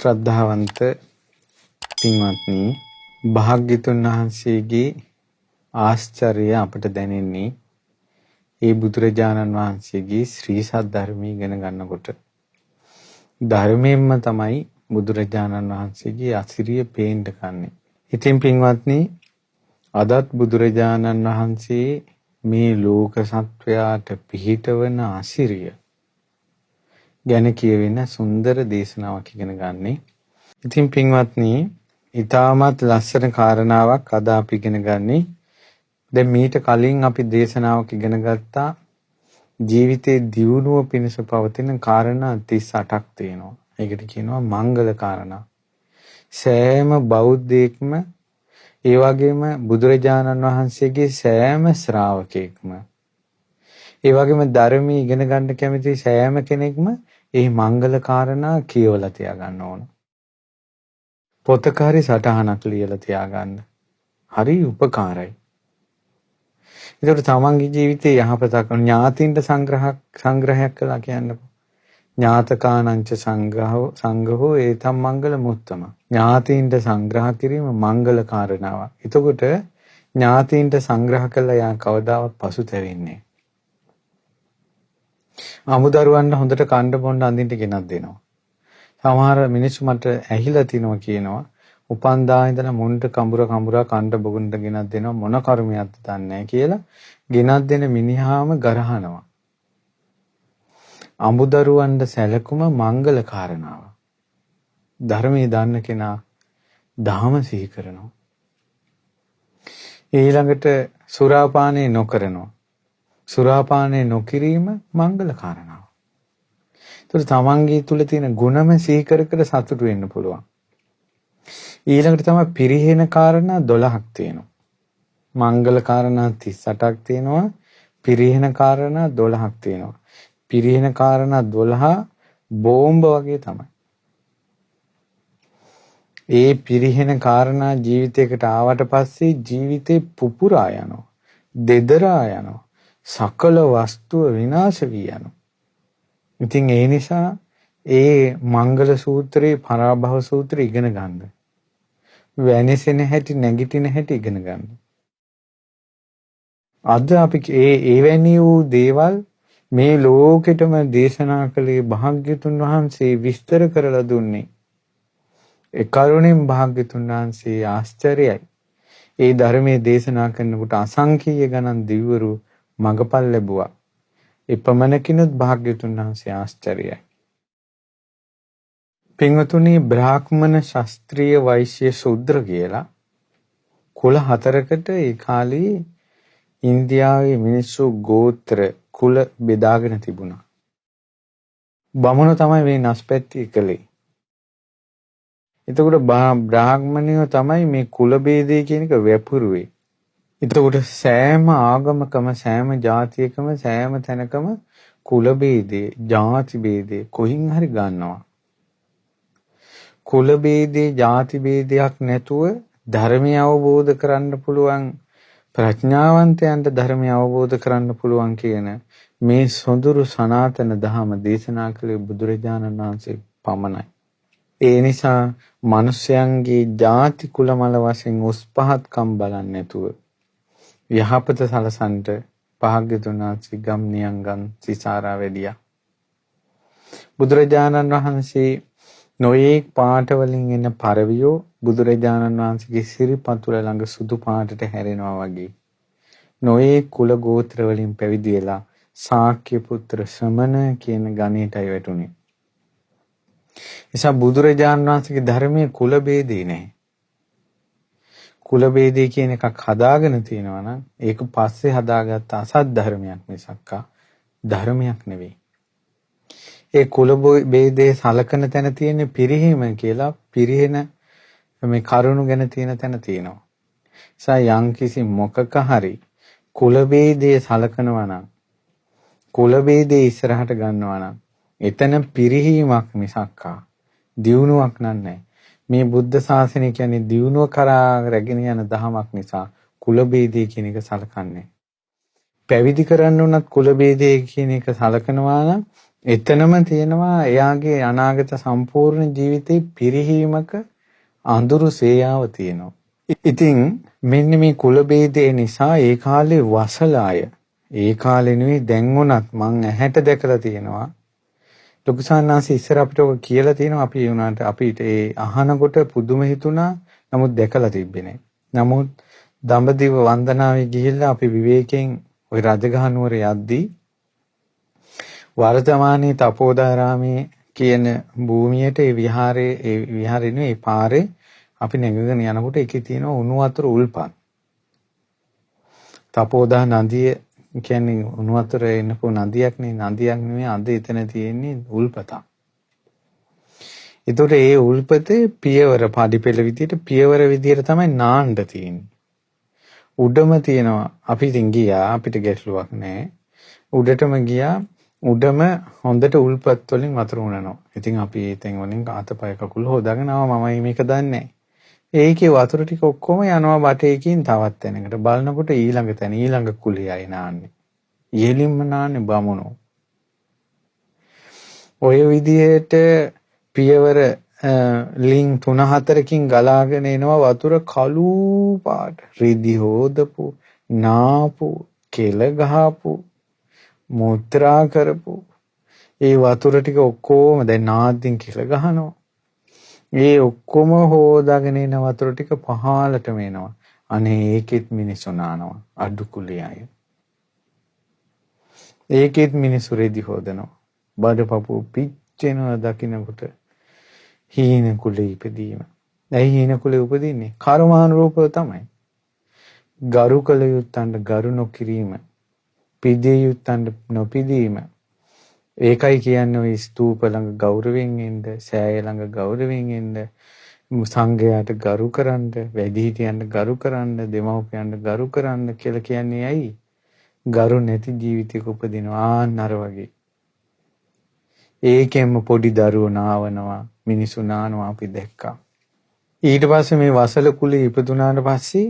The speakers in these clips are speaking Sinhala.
ශ්‍රද්ධාවන්ත පින්වත්නි, භාග්‍යතුන් වහන්සේගේ ආශ්චර්යය අපට දැනෙන්නේ ඒ බුදුරජාණන් වහන්සේගේ ශ්‍රී සද්ධර්මයේ ඉගෙන ගන්නකොට. ධර්මයෙන්ම තමයි බුදුරජාණන් වහන්සේගේ අසිරිය පේන්න ගන්නෙ. ඉතින් පින්වත්නි, අදත් බුදුරජාණන් වහන්සේ මේ ලෝක සත්වයාට පිහිටවන අසිරිය ගැන කියවෙන සුන්දර දේශනාවක් ඉගෙන ගන්නෙ. ඉතින් පින්වත්නි, ඊටමත් ලස්සන කාරණාවක් අද අපි ඉගෙන ගන්නෙ. දැන් මීට කලින් අපි දේශනාවක් ඉගෙන ගත්තා ජීවිතේ දියුණුව පිණිස පවතින කාරණා 38ක් තියෙනවා. ඒකට කියනවා මංගල කාරණා. සෑම බෞද්ධයෙක්ම ඒ වගේම බුදුරජාණන් වහන්සේගේ සෑම ශ්‍රාවකයෙක්ම ඒ වගේම ධර්මයේ ඉගෙන ගන්න කැමති සෑම කෙනෙක්ම මේ මංගල කාරණා කියවලා තියාගන්න ඕන. පොතක හරි සටහනක් ලියලා තියාගන්න. හරි උපකාරයි. ඒකට තමන්ගේ ජීවිතේ යහපතක් ඥාතින්ට සංග්‍රහයක් කළා කියන්නකො. ඥාතකානංච සංඝෝ ඒතම් මංගල මුත්තම. ඥාතින්ට සංග්‍රහ කිරීම මංගල කාරණාවක්. එතකොට ඥාතින්ට සංග්‍රහ කළා යා කවදාවත් පසුතැවෙන්නේ. අමුදරුවන්ට හොඳට කන්න බොන්න අඳින්න ගෙනත් දෙනවා. සමහර මිනිස්සු මට ඇහිලා තිනවා කියනවා උපන්දා ඉඳලා මුන්ට කඹුරා කන්න බොගුන්න ගෙනත් දෙනවා මොන කර්මයක්ද දන්නේ නැහැ කියලා ගෙනත් දෙන මිනිහාම ගරහනවා. අමුදරුවන්ට සැලකුම මංගල කාරණාව. ධර්මයේ දන්න කෙනා ධම සිහි කරනවා. ඊළඟට සුරාපානය නොකරනවා. සුරාපානය නොකිරීම මංගල කාරණාව. ඒතර තමන්ගේ තුල තියෙන ගුණම සිහි කර සතුටු වෙන්න පුළුවන්. ඊළඟට තමයි පිරිහෙන කාරණා 12ක් තියෙනවා. මංගල කාරණා 38ක් තියෙනවා. පිරිහෙන කාරණා 12ක් තියෙනවා. පිරිහෙන කාරණා 12 බෝම්බ වගේ තමයි. ඒ පිරිහෙන කාරණා ජීවිතයකට ආවට පස්සේ ජීවිතේ පුපුරා යනවා. දෙදරා යනවා. සකල වස්තුව විනාශ වී යනවා. ඉතින් ඒ නිසා ඒ මංගල සූත්‍රයේ පරාභව සූත්‍රය ඉගෙන ගන්න. වෙනසෙන හැටි නැගිටින හැටි ඉගෙන ගන්න. අද අපි එවැනි වූ දේවල් මේ ලෝකෙටම දේශනා කළේ භාග්‍යතුන් වහන්සේ විස්තර කරලා දුන්නේ. ඒ කරුණෙන් භාග්‍යතුන් වහන්සේ ආශ්චර්යයි. ඒ ධර්මයේ දේශනා කරනකොට අසංකීය ගණන් දිව්වරු මගපල් ලැබුවා. එපමණකිනුත් භාග්‍යතුන් වහන්සේ ආශ්චර්යයි. පින්වතුනි, බ්‍රාහ්මණ ශාස්ත්‍රීය වෛශ්‍ය ශූද්‍ර කියලා කුල 4කට ඒ කාලේ ඉන්දියාවේ මිනිස්සු ගෝත්‍ර කුල බෙදාගෙන තිබුණා. බමුණෝ තමයි මේ නස්පැත්තිය කළේ. එතකොට බ්‍රාහ්මණයෝ තමයි මේ කුල ભેදය කියන එක වැපුරුවේ. එතකොට සෑම ආගමකම සෑම ජාතියකම සෑම තැනකම කුල ભેදේ, ජාති ભેදේ කොහින් හරි ගන්නවා. කුල ભેදේ, ජාති ભેදයක් නැතුව ධර්මය අවබෝධ කරන්න පුළුවන්, ප්‍රඥාවන්තයන්ට ධර්මය අවබෝධ කරන්න පුළුවන් කියන මේ සොඳුරු සනාතන දහම දේශනා කළේ බුදුරජාණන් වහන්සේ පමණයි. ඒ නිසා මිනිසයන්ගේ ಜಾති කුල මල වශයෙන් උස් පහත්කම් බලන්නේ නැතුව යහපත සලසන්ට භාග්‍යතුන් වහන්සේ ගම් නියංගන් සිසාරා වැඩියා. බුදුරජාණන් වහන්සේ නොයේක් පාට වලින් එන පරවියෝ බුදුරජාණන් වහන්සේගේ සිරිපතුල ළඟ සුදු පාටට හැරෙනවා වගේ නොයේක් කුල ගෝත්‍ර වලින් පැවිදි වෙලා ශාක්‍ය පුත්‍ර ශ්‍රමණ කියන ගණයටයි වැටුනේ. එසා බුදුරජාණන් වහන්සේගේ ධර්මයේ කුල ભેදේ නැහැ. කුල ભેදේ කියන එකක් හදාගෙන තියෙනවා නම් ඒක පස්සේ හදාගත්ත අසත් ධර්මයක් මිසක් ධර්මයක් නෙවෙයි. ඒ කුල ભેදේ සලකන තැන තියෙන පිරිහීම කියලා පිරිහෙන මේ කරුණු ගැන තියෙන තැන තියෙනවා. එසා යම්කිසි මොකක හරි කුල ભેදේ සලකනවා නම් කුල ભેදේ ඉස්සරහට ගන්නවා නම් එතන පිරිහීමක් මිසක් දියුණුවක් නෑ. මේ බුද්ධ ශාසනය කියන්නේ දියුණුව කරා රැගෙන යන දහමක් නිසා කුල ભેදේ කියන එක සලකන්නේ. පැවිදි කරන්න උනත් කුල ભેදේ කියන එක සලකනවා නම් එතනම තියෙනවා එයාගේ අනාගත සම්පූර්ණ ජීවිතේ පිරිහීමක අඳුරු සේයාව තියෙනවා. ඉතින් මෙන්න මේ කුල ભેදය නිසා ඒ කාලේ වසලාය. ඒ කාලේ නෙවෙයි දැන් වුණත් මං ඇහැට දැකලා තියෙනවා. ලොකු සාන්නාසි ඉස්සර අපිට ඔක කියලා තියෙනවා. අපි උනාට අපිට ඒ අහනකොට පුදුම හිතුණා. නමුත් දැකලා තිබ්බේ නැහැ. නමුත් දඹදිව වන්දනාවේ ගිහිල්ලා අපි විවේකයෙන් ওই රජගහ නුවර යද්දී වර්තමානයේ තපෝදාරාමේ කියන භූමියට ඒ විහාරේ නෙවෙයි පාරේ අපි නැගගෙන යනකොට ඒකේ තියෙන උණු වතුර උල්පත්. තපෝදා නදිය කියන්නේ උණු වතුර එනපු නදියක් නේ. නදියක් නෙවෙයි අද එතන තියෙන්නේ උල්පතක්. ඒතකොට ඒ උල්පතේ පියවර පඩිපෙළ විදියට පියවර විදියට තමයි නාන්න තියෙන්නේ. උඩම තියෙනවා අපි ඉතින් ගියා අපිට ගැටලුවක් නැහැ. උඩටම ගියා උඩම හොඳට උල්පත් වලින් වතුර උනනවා. ඉතින් අපි එතෙන් වලින් අතපය කකුල හොදාගෙන ආවා. මමයි මේක දන්නේ නැහැ. ඒකේ වතුර ටික ඔක්කොම යනවා බටේකින් තවත් තැනකට. බලනකොට ඊළඟ තැන ඊළඟ කුලියයි නාන්නේ. ඉහෙලින්ම නාන්නේ බමුණෝ. ඔය විදිහට පියවර ලින් 3-4කින් ගලාගෙන එනවා වතුර කළු පාට. රිදි හොදපු, නාපු, කෙල ගහපු, මුත්‍රා කරපු. ඒ වතුර ටික ඔක්කොම දැන් නාද්දින් කෙල ගහනවා. ඒ ඔක්කොම හොදාගෙන එන වතුර ටික පහළටම එනවා. අනේ ඒකෙත් මිනිස්සු නානවා අඩු කුලියයි. ඒකෙත් මිනිස්සු රෙදි හොදනවා. බඩපපුව පිච්චෙනවා දකින්නකොට හීන කුලේ ඉපදීම. ඇයි හීන කුලේ උපදින්නේ? කර්මානුරූපව තමයි. ගරු කළ යුත්තන්ට ගරු නොකිරීම, පිදිය යුත්තන්ට නොපිදීම. ඒකයි කියන්නේ ඔය ස්තූප ළඟ ගෞරවයෙන් එන්න, සෑය ළඟ ගෞරවයෙන් එන්න, සංඝයාට ගරු කරන්න, වැඩිහිටියන්ට ගරු කරන්න, දෙමව්පියන්ට ගරු කරන්න කියලා කියන්නේ ඇයි? ගරු නැති ජීවිතයක උපදිනවා ආන්නර වගේ. ඒකෙන්ම පොඩි දරුවෝ නාවනවා, මිනිසු නානවා අපි දැක්කා. ඊට පස්සේ මේ වසල කුලේ ඉපදුනාට පස්සේ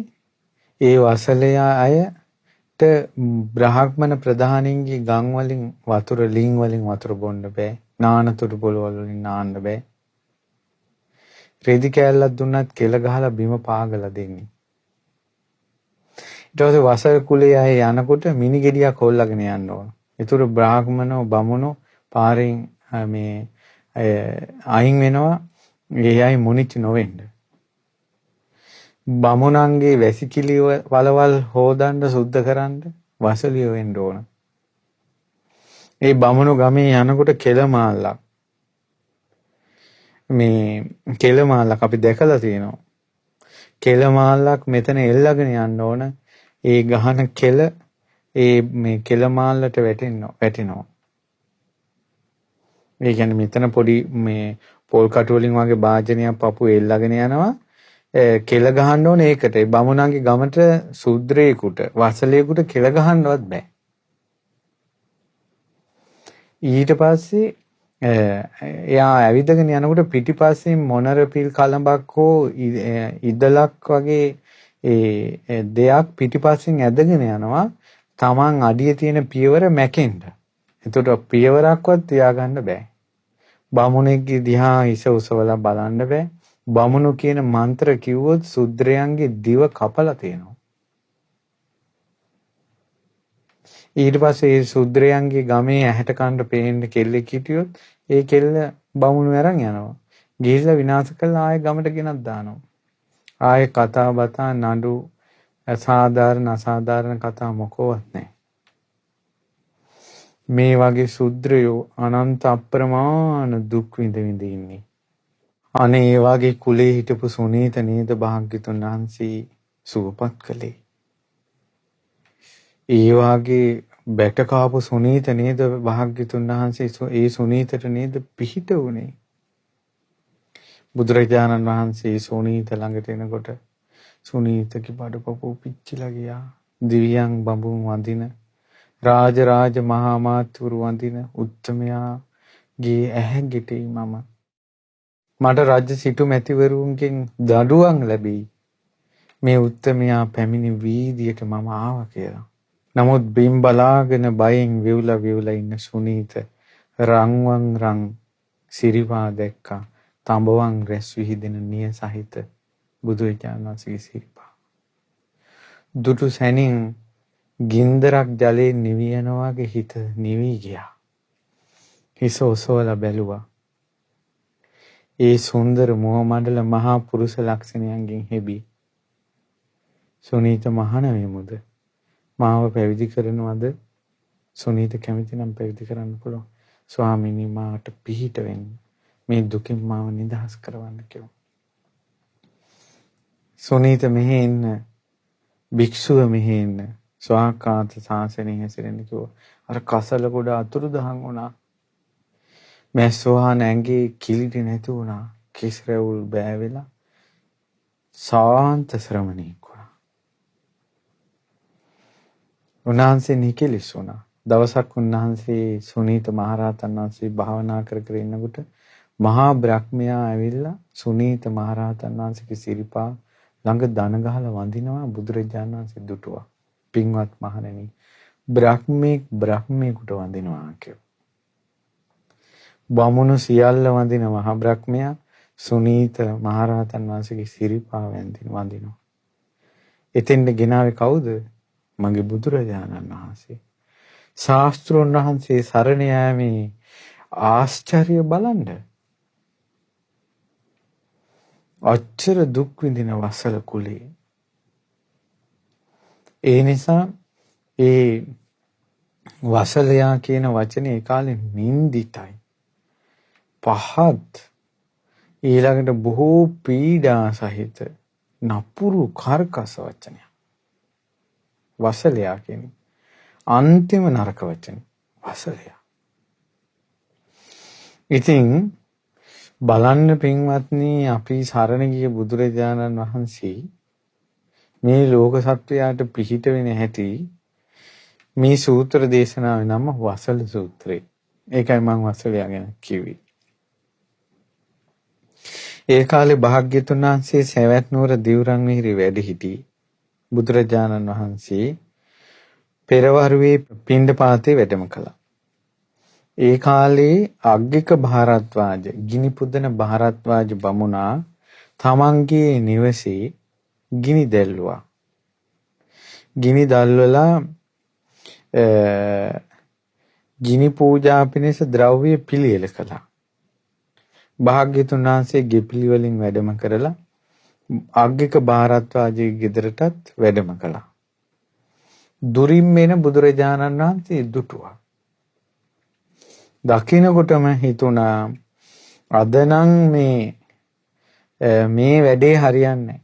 ඒ වසලේ අයට බ්‍රාහ්මණ ප්‍රධානින්ගේ ගම් වලින් වතුර ලිං වලින් වතුර බොන්න බෑ. නානතුරු පොළවල් වලින් නාන්න බෑ. රෙදි කෑල්ලක් දුන්නත් කෙල ගහලා බිම පාගලා දෙන්නේ. ඊට පස්සේ වසල කුලේ අය යනකොට මිනි ගෙඩියක් හොල්ලගෙන යන්න ඕන. ඒතර බ්‍රාහ්මණෝ බමුණෝ පාරෙන් මේ අයින් වෙනවා. ඒ අය මුනිච්ච නොවෙන්න. බමුණන්ගේ වැසිකිලි වලවල් හොදන්න සුද්ධ කරන්න වසලිය වෙන්න ඕන. ඒ බමුණු ගමේ යනකොට කෙලමාල්ලක් අපි දැකලා තියෙනවා. කෙලමාල්ලක් මෙතන එල්ලගෙන යන්න ඕන. ඒ ගහන කෙල මේ කෙලමාල්ලට වැටෙනවා. ඒ කියන්නේ මෙතන පොඩි මේ පොල් කටු වලින් වගේ භාජනයක් පපුව එල්ලගෙන යනවා. කෙල ගහන්න ඕනේ ඒකට. ඒ බමුණන්ගේ ගමට සුද්‍රේකුට වසලේකුට කෙල ගහන්නවත් බෑ. ඊට පස්සේ එයා ඇවිදගෙන යනකොට පිටිපස්සෙන් මොනර පිල් කලඹක් හෝ ඉදලක් වගේ ඒ දෙයක් පිටිපස්සෙන් ඇදගෙන යනවා. Taman අඩිය තියෙන පියවර මැකෙන්න. එතකොට පියවරක්වත් තියාගන්න බෑ. බමුණෙක්ගේ දිහා හිස උසවලා බලන්න බෑ. බමුණු කියන මන්ත්‍ර කිව්වොත් සුද්‍රයන්ගේ දිව කපලා තියෙනවා. ඊට පස්සේ ඒ සුද්‍රයන්ගේ ගමේ ඇහැට කන්න පේන්න කෙල්ලෙක් හිටියොත් ඒ කෙල්ල බමුණු අරන් යනවා. ගිහිල්ලා විනාශ කරලා ආයෙ ගමට ගෙනත් දානවා. ආයෙ කතා බතා නඩු අසාධාරණ කතා මොකවත් නැහැ. මේ වගේ සුද්‍රයෝ අනන්ත අප්‍රමාණ දුක් විඳ ඉන්නේ. අනේ ඒ වගේ කුලේ හිටපු සුනීත නේද භාග්‍යතුන් වහන්සේ සුවපත් කළේ. ඒ වගේ බැට කාපු සුනීත නේද භාග්‍යතුන් වහන්සේ ඒ සුනීතට නේද පිහිට උනේ. බුදුරජාණන් වහන්සේ සුනීත ළඟට එනකොට සුනීතගේ බඩපපුව පිච්චිලා ගියා. දිව්‍යයන් බඹුන් වඳින රාජ මහා මාත්වරු වඳින උත්තමයාගේ ඇහැ ගෙටෙයි මට රජ සිටු මැතිවරුන්ගෙන් දඩුවම් ලැබෙයි. මේ උත්තමයා පැමිණි වීදියට මම ආවා කියලා. නමුත් බිම් බලාගෙන බයෙන් විවුලා ඉන්න සුනීත රන්වන් රන් සිරිපා දැක්කා. තඹවන් රැස් විහිදෙන නිය සහිත බුදුරජාණන් වහන්සේගේ සිරිපා. දුටු සැනින් ගින්දරක් ජලයේ නිවියනවා වගේ හිත නිවි ගියා. හිස ඔසවලා බැලුවා. ඒ සුන්දර මුව මඩල මහා පුරුෂ ලක්ෂණයන්ගෙන් හෙබි. සුනීත මහණ වෙමුද? මාව පැවිදි කරනවද? සුනීත කැමති නම් පැවිදි කරන්න පුළුවන්. ස්වාමීනි මාට පිහිට වෙන්න. මේ දුකින් මාව නිදහස් කරවන්න කිව්වා. සුනීත මෙහෙ එන්න. භික්ෂුව මෙහෙ එන්න. ස්වාකාන්ත ශාසනය හැසිරෙන්න කිව්වා. අර කසල ගොඩ අතුරුදහන් වුණා. මැස්සෝහා නැංගේ කිලිටි නැති වුණා. කිස් රැවුල් බෑවෙලා සාන්ත ශ්‍රමණෙක් වුණා. උන්වහන්සේ නිකලෙස් වුණා. දවසක් උන්වහන්සේ සුනීත මහරහතන් වහන්සේ භාවනා කර කර ඉන්නකොට මහා බ්‍රහ්මයා ඇවිල්ලා සුනීත මහරහතන් වහන්සේගේ සිරිපා ළඟ දන ගහලා වඳිනවා. බුදුරජාණන් වහන්සේ දුටුවා. පින්වත් මහණෙනි, බ්‍රහ්මේකට වඳිනවා කියලා. බමුණු සියල්ල වඳින මහ බ්‍රහ්මයා සුනීත මහරහතන් වහන්සේගේ සිරිපා වඳිනවා. එතෙන්ද ගෙනාවේ කවුද? මගේ බුදුරජාණන් වහන්සේ. ශාස්ත්‍රෝන් වහන්සේ සරණ යාමේ ආශ්චර්ය බලන්න. අච්චර දුක් විඳින වසල කුලේ. ඒ නිසා ඒ වසලයා කියන වචනේ ඒ කාලේ නින්දිතයි. පහත් ඊළඟට බොහෝ පීඩා සහිත නපුරු කර්කස වචනයක්. වසලයා කියන්නේ අන්තිම නරක වචනේ වසලයා. ඉතින් බලන්න පින්වත්නි, අපි සරණ ගිය බුදුරජාණන් වහන්සේ මේ ලෝක සත්වයාට පිහිට වෙන හැටි මේ සූත්‍ර දේශනාවේ නම වසල සූත්‍රය. ඒකයි මම වසලයා ගැන කිව්වේ. ඒ කාලේ භාග්‍යතුන් වහන්සේ සවැත් නුවර දිවුරන්විහිරි වැඩ සිටි බුදුරජාණන් වහන්සේ පෙරවරුවේ පිණ්ඩපාතේ වැඩම කළා. ඒ කාලේ අග්ගික භාරද්වාජ ගිනි පුදන භාරද්වාජ බමුණා තමන්ගේ නිවසේ ගිනි දැල්වුවා. ගිනි දැල්වලා ගිනි පූජා පිණිස ද්‍රව්‍ය පිළියෙල කළා. භාග්‍යතුන් වහන්සේ ගෙපිලි වලින් වැඩම කරලා අග්ගික භාරද්වාජගේ ගෙදරටත් වැඩම කළා. දුරින් එන බුදුරජාණන් වහන්සේ දුටුවා. දකින්නකොටම හිතුණා අද නම් මේ වැඩේ හරියන්නේ නැහැ.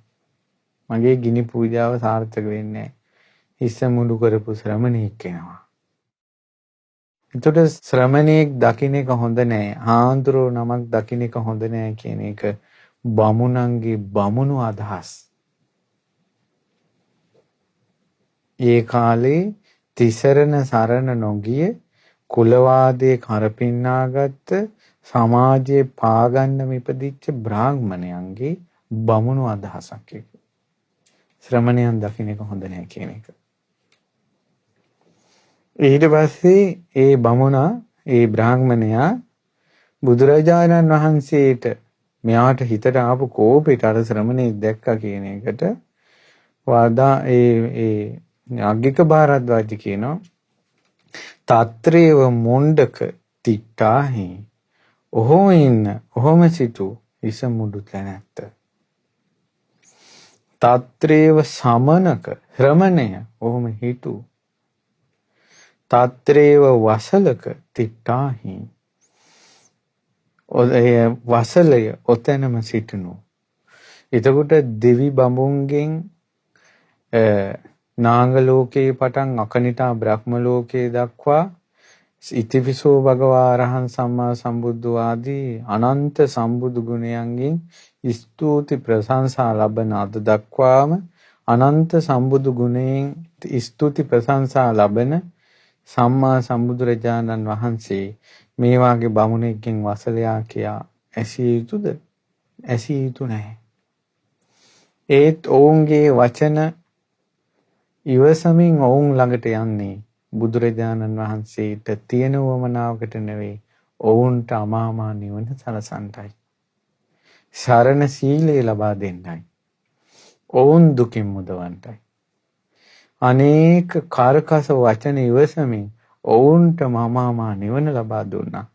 මගේ ගිනි පූජාව සාර්ථක වෙන්නේ නැහැ. හිස මුඩු කරපු ශ්‍රමණෙක් එනවා. එතකොට ශ්‍රමණෙක් දකින්න එක හොඳ නැහැ. හාමුදුරුවෝ නමක් දකින්න එක හොඳ නැහැ කියන එක බමුණන්ගේ බමුණු අදහස්. ඒ කාලේ තිසරණ සරණ නොගිය කුලවාදයේ කරපින්නාගත්ත සමාජයේ පාගන්න ඉපදිච්ච බ්‍රාහ්මණයන්ගේ බමුණු අදහසක් ඒක. ශ්‍රමණයන් දකින්න එක හොඳ නැහැ කියන එක. ඊට පස්සේ ඒ බමුණා ඒ බ්‍රාහ්මණයා බුදුරජාණන් වහන්සේට මෙයාට හිතට ආපු කෝපෙට අර ශ්‍රමණේ දැක්කා කියන එකට වාදා ඒ අග්ගික භාරද්වාජ කියනවා තත්‍රේව මොණ්ඩක තිට්ඨාහි ඔහොම සිටු හිස මුඩු තැනැත්ත. තත්‍රේව සමනක ශ්‍රමණය ඔහොම හිටු. තත්‍රේව වසලක තිට්ඨාහි වසලය ඔතනම සිටිනු. එතකොට දෙවි බඹුන්ගෙන් නාග ලෝකේ පටන් අකනිටා බ්‍රහ්ම ලෝකේ දක්වා ඉතිවිසෝ භගවා අරහං සම්මා සම්බුද්ධ ආදී අනන්ත සම්බුදු ගුණයන්ගෙන් ස්තුති ප්‍රශංසා ලබන අද දක්වාම අනන්ත සම්බුදු ගුණයෙන් ස්තුති ප්‍රශංසා ලබන සම්මා සම්බුදුරජාණන් වහන්සේ මේ වාගේ බමුණෙක්ගෙන් වසලයා කියා ඇසිය යුතුද? ඇසිය යුතු නැහැ. ඒත් ඔවුන්ගේ වචන ඉවසමින් ඔවුන් ළඟට යන්නේ බුදුරජාණන් වහන්සේට තියෙන වමනාවකට නෙවෙයි, ඔවුන්ට අමාමා නිවන සලසන්ටයි. සරණ සීලය ලබා දෙන්නයි. ඔවුන් දුකින් මුදවන්ටයි. අනේක කාර්කස වචන ඉවසමින් ඔවුන්ට අමාමා නිවන ලබා දුන්නා.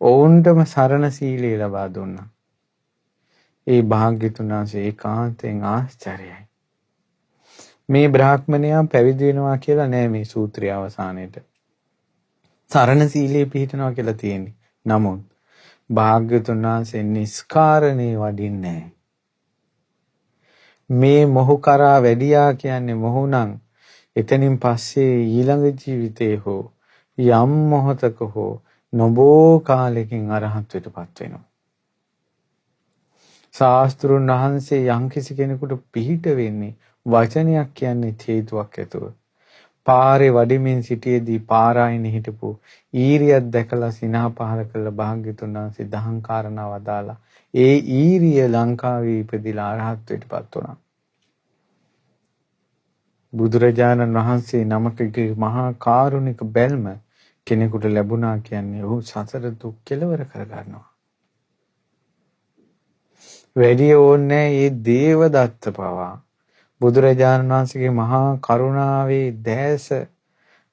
ඔවුන්ටම සරණ සීලය ලබා දුන්නා. ඒ භාග්‍යතුන් වහන්සේ ඒකාන්තයෙන් ආශ්චර්යයි. මේ බ්‍රාහ්මණයා පැවිදි වෙනවා කියලා නෑ මේ සූත්‍රය අවසානයේට. සරණ සීලයේ පිහිටනවා කියලා තියෙන්නේ. නමුත් භාග්‍යතුන් වහන්සේ නිස්කාරණේ වඩින්නේ නෑ. මේ මොහු කරා වැඩියා කියන්නේ මොහු නම් එතනින් පස්සේ ඊළඟ ජීවිතේ හෝ යම් මොහතක හෝ නොබෝ කාලෙකින් අරහත්ත්වයටපත් වෙනවා. ශාස්ත්‍රුන් වහන්සේ යම්කිසි කෙනෙකුට පිහිට වෙන්නේ වචනයක් කියන්නේ හේතුවක් ඇතුව. පාරේ වඩිමින් සිටියේදී පාරායිනේ හිටපු ඊරියක් දැකලා සිනහ පහල කළ භාග්‍යතුන් වහන්සේ දහම් කාරණා වදාලා ඒ ඊරිය ලංකාවේ ඉපදිලා අරහත්ත්වයටපත් වුණා. බුදුරජාණන් වහන්සේ නමකගේ මහා කාරුණික බැල්ම කෙනෙකුට ලැබුණා කියන්නේ ඔහු සසර දුක් කෙලවර කරගන්නවා. වැඩි ඕනේ මේ දේවදත්ත පවා බුදුරජාණන් වහන්සේගේ මහා කරුණාවේ දැස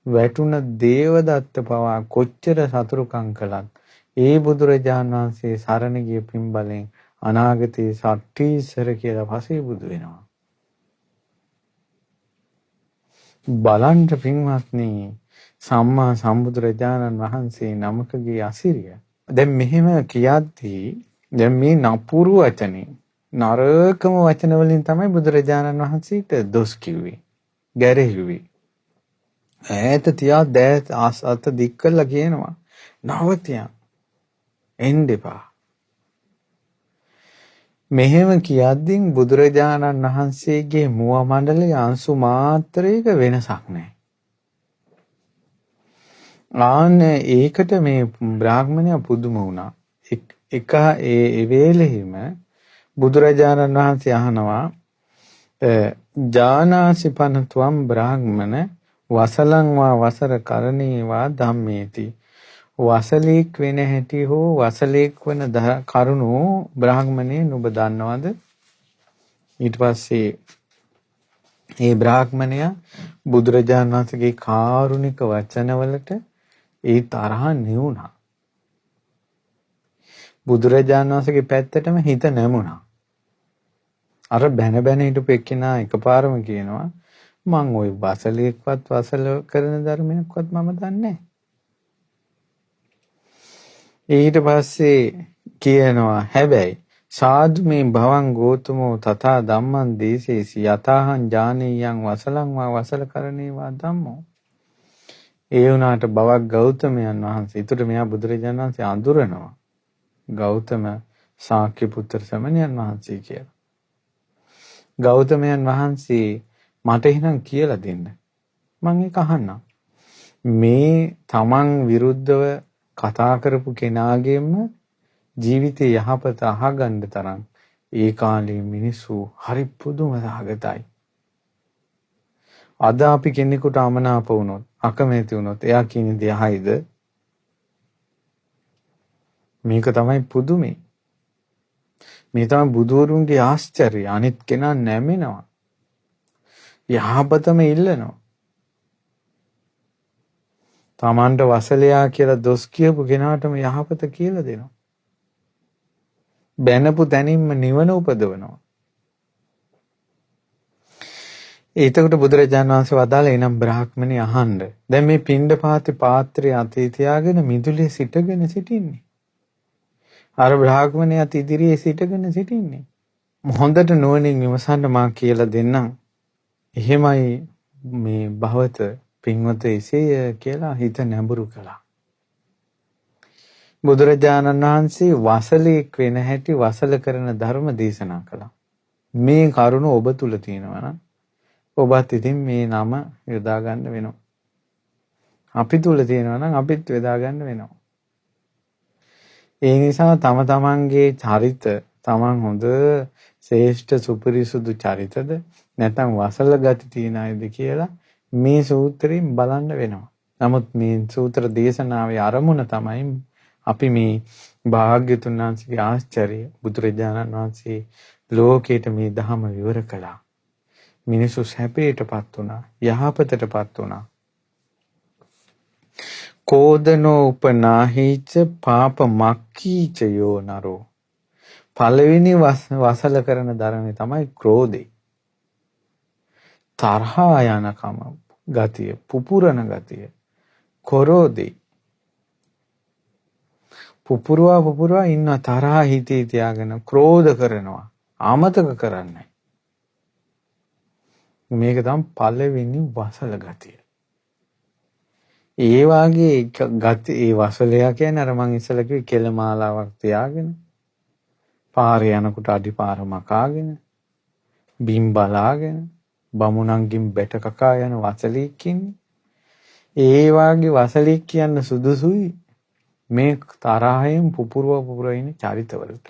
වැටුණ දේවදත්ත පවා කොච්චර සතුරුකම් කළත් ඒ බුදුරජාණන් වහන්සේ සරණ ගිය පින්බලෙන් අනාගතේ සට්ටීසර කියලා පසේ බුදු වෙනවා. බලන්න පින්වත්නි සම්මා සම්බුදුරජාණන් වහන්සේ නමකගේ අසිරිය. දැන් මෙහෙම කියද්දී දැන් මේ නපුරු වචනේ නරකම වචන වලින් තමයි බුදුරජාණන් වහන්සේට දොස් කිව්වේ. ගැරෙහිව්වේ. ඈත තියා දැත් අත දික් කළා කියනවා. නවතියන්. එන්න එපා. මෙහෙම කියද්දී බුදුරජාණන් වහන්සේගේ මුව මණ්ඩලයේ අංශු මාත්‍රයක වෙනසක් නැහැ. ඒකට මේ බ්‍රාහ්මණයා පුදුම වුණා. එක ඒ වේලෙහිම බුදුරජාණන් වහන්සේ අහනවා ජානාසි පනත්වම් බ්‍රාහ්මණ වසලං වා වසර කරණීවා ධම්මේති. වසලෙක් වෙන හැටි හෝ වසලෙක් වන කරුණු බ්‍රාහ්මණේ නුඹ දන්නවද? ඊට පස්සේ ඒ බ්‍රාහ්මණයා බුදුරජාණන් වහන්සේගේ කාරුණික වචනවලට ඒ තරහ නිවුණා. බුදුරජාණන් වහන්සේගේ පැත්තටම හිත නැමුණා. අර බැන හිටපු එක්කෙනා එකපාරම කියනවා මං ওই වසලෙක්වත් වසල කරන ධර්මයක්වත් මම දන්නේ නැහැ. ඊට පස්සේ කියනවා හැබැයි සාදු මේ භවං ගෝතමෝ තථා ධම්මං දේශේසි යතාහං ඥානීයං වසලං වා වසල කරණේවා ධම්මෝ. ඒ වුණාට බවක් ගෞතමයන් වහන්සේ. ඊටු මෙයා බුදුරජාණන් වහන්සේ අඳුරනවා. ගෞතම ශාක්‍ය පුත්‍ර සමණයන් වහන්සේ කියලා. ගෞතමයන් වහන්සේ මට එහෙනම් කියලා දෙන්න. මම ඒක අහන්නම්. මේ තමන් විරුද්ධව කතා කරපු කෙනාගේම ජීවිතේ යහපත අහගන්න තරම් ඒ කාලේ මිනිස්සු හරි පුදුම සහගතයි. අද අපි කෙනෙකුට අමනාප වුණොත් අකමැති වුණොත් එයා කියන දේ අහයිද? මේක තමයි පුදුමේ. මේ තමයි බුදුරුන්ගේ ආශ්චර්යය. අනිත් කෙනා නැමෙනවා. යහපතම ඉල්ලනවා. තමන්ට වසලයා කියලා දොස් කියපු කෙනාටම යහපත කියලා දෙනවා. බැනපු තැනින්ම නිවන උපදවනවා. එතකොට බුදුරජාණන් වහන්සේ වදාළ එනම් බ්‍රාහ්මණේ අහන්න. දැන් මේ පිණ්ඩපාතේ පාත්‍රය අතේ තියාගෙන මිදුලේ සිටගෙන සිටින්නේ. අර බ්‍රාහ්මණයාත් ඉදිරියේ සිටගෙන සිටින්නේ. හොඳට නුවණින් විමසන්න මා කියලා දෙන්නම්. එහෙමයි මේ භවත පින්වත එසේය කියලා හිත නැඹුරු කළා. බුදුරජාණන් වහන්සේ වසලෙක් වෙන හැටි වසල කරන ධර්ම දේශනා කළා. මේ කරුණ ඔබ තුල තියෙනවා නම් ඔබත් ඉතින් මේ නම යොදා ගන්න වෙනවා. අපි තුල තියෙනවා නම් අපිත් යොදා ගන්න වෙනවා. ඒ නිසා තම තමන්ගේ චරිත තමන් හොඳ ශ්‍රේෂ්ඨ සුපිරිසුදු චරිතද නැත්නම් වසල ගති තියන අයද කියලා මේ සූත්‍රයෙන් බලන්න වෙනවා. නමුත් මේ සූත්‍ර දේශනාවේ අරමුණ තමයි අපි මේ භාග්‍යතුන් වහන්සේගේ ආශ්චර්ය බුදුරජාණන් වහන්සේ ලෝකයට මේ ධහම විවර කළා. මිනිසු සැපයටපත් වුණා, යහපතටපත් වුණා. කෝදනෝ උපනාහිච පාප මක්ඛීච යෝ නරෝ. පළවෙනි වසල කරන ධර්මය තමයි ක්‍රෝධය. තරහා යනකම ගතිය, පුපුරන ගතිය, කොරෝදේ. පුපුරවා ඉන්න තරහා හිතේ තියාගෙන ක්‍රෝධ කරනවා, අමතක කරන්නේ. මේක තමයි පළවෙනි වසල ගතිය. ඒ වාගේ ගති ඒ වසලයා කියන්නේ අර මං ඉස්සෙල්ලා කිව්වේ කෙල මාලාවක් තියාගෙන පාරේ යනකොට අඩිපාර මකාගෙන බිම් බලාගෙන බමුණන්ගින් බැට කකා යන වසලෙක් ඉන්නේ. ඒ වාගේ වසලෙක් කියන්න සුදුසුයි මේ තරහෙන් පුපුරව ඉන්න චරිතවලට.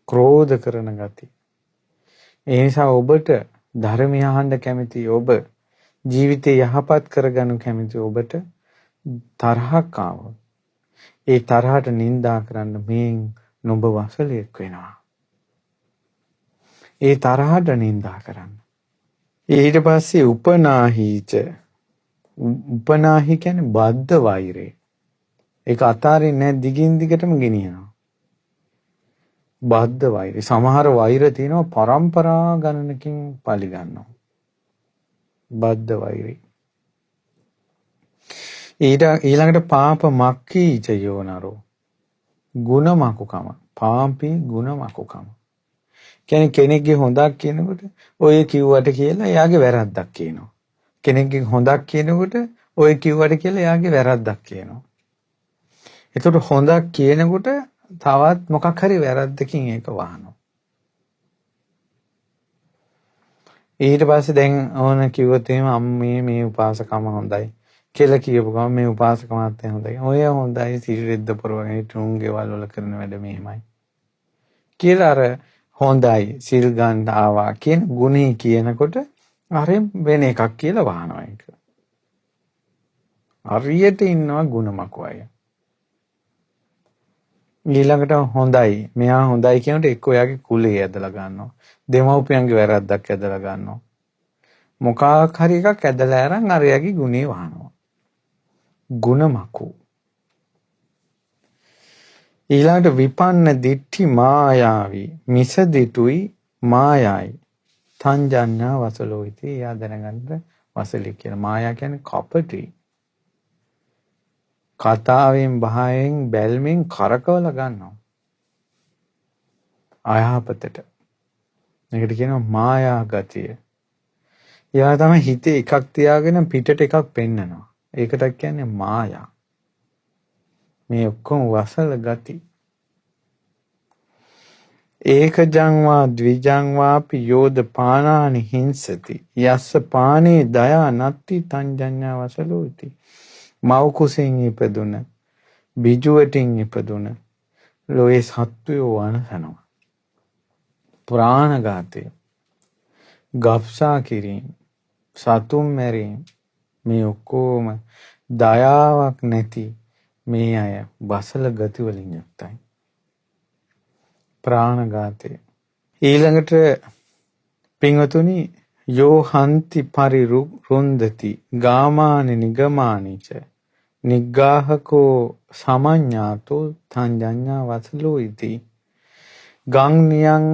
ක්‍රෝධ කරන ගතිය. ඒ නිසා ඔබට ධර්මය අහන්න කැමති ඔබ ජීවිතේ යහපත් කරගනු කැමති ඔබට තරහක් ආවොත් ඒ තරහට නිඳා කරන්න මේ නුඹ වසලෙක් වෙනවා. ඒ තරහට නිඳා කරන්න. ඊට පස්සේ උපනාහීච. උපනාහි කියන්නේ බද්ධ වෛරය. ඒක අතාරින්නේ නැහැ, දිගින් දිගටම ගෙනියනවා. බද්ධ වෛරය. සමහර වෛර තියෙනවා පරම්පරා ගණනකින් පලි ගන්නවා. බද්ධ වෛරය. ඊළඟට පාප මක්ඛීච යෝනරෝ. ගුණ මකුකම. පාපී ගුණ මකුකම. කියන්නේ කෙනෙක්ගේ හොඳක් කියනකොට ඔය කිව්වට කියලා එයාගේ වැරද්දක් කියනවා. කෙනෙක්ගේ හොඳක් කියනකොට ඔය කිව්වට කියලා එයාගේ වැරද්දක් කියනවා. ඒතකොට හොඳක් කියනකොට තවත් මොකක් හරි වැරද්දකින් ඒක වහනවා. ඊට පස්සේ දැන් ඕන කිව්වොත් එහෙම අම්මේ මේ උපාසකම හොඳයි කියලා කියපු ගමන් මේ උපාසකමත් හොඳයි. ඔය හොඳයි සිරිරෙද්ද පොරවගෙන තුන්ගේ වල වල කරන වැඩ මෙහෙමයි. කියලා අර හොඳයි සිල් ගන්න ආවා කියන ගුණේ කියනකොට අර වෙන එකක් කියලා වහනවා ඒක. හරියට ඉන්නවා ගුණමක අය. ඊළඟට හොඳයි මෙයා හොඳයි කියනකොට එක්ක ඔයාගේ කුලේ ඇදලා ගන්නවා. දෙමව්පියන්ගේ වැරද්දක් ඇදලා ගන්නවා. මොකක් හරි එකක් ඇදලා අරන් අරයාගේ ගුණේ වහනවා. ගුණමකු. ඊළඟට විපන්න දිට්ඨි මායාවි මිසදිටුයි මායයි තංජඤ්ඤා වසලෝ ඉති. එයා දැනගන්න වසලි කියන මායා කියන්නේ කපටි. කතාවෙන් බහෙන් බැල්මෙන් කරකවල ගන්නවා. අයහපතට. මේකට කියනවා මායා ගතිය. එයා තමයි හිතේ එකක් තියාගෙන පිටට එකක් පෙන්නනවා. ඒකට කියන්නේ මායා. මේ ඔක්කොම වසල ගති. ඒකජං වා ද්විජං වාපි යෝද පානානි හිංසති යස්ස පානේ දයා නත්ති තංජඤ්ඤා වසලෝති. මව් කුසෙන් ඉපදුන බිජුවටින් ඉපදුන ලෝයේ සත්වයෝ වනසනවා. ප්‍රාණඝාතය, ගබ්සා කිරීම, සතුම් මැරීම මේ ඔක්කොම දයාවක් නැති මේ අය වසල ගති වලින් යුක්තයි. ප්‍රාණඝාතය. ඊළඟට පින්වතුනි යෝ හන්ති පරිරුන්දති ගාමානි නිගමානිච නිග්ගාහකෝ සමඤ්ඤාතෝ තංජඤ්ඤා වසලෝ ඉති. ගම් නියන්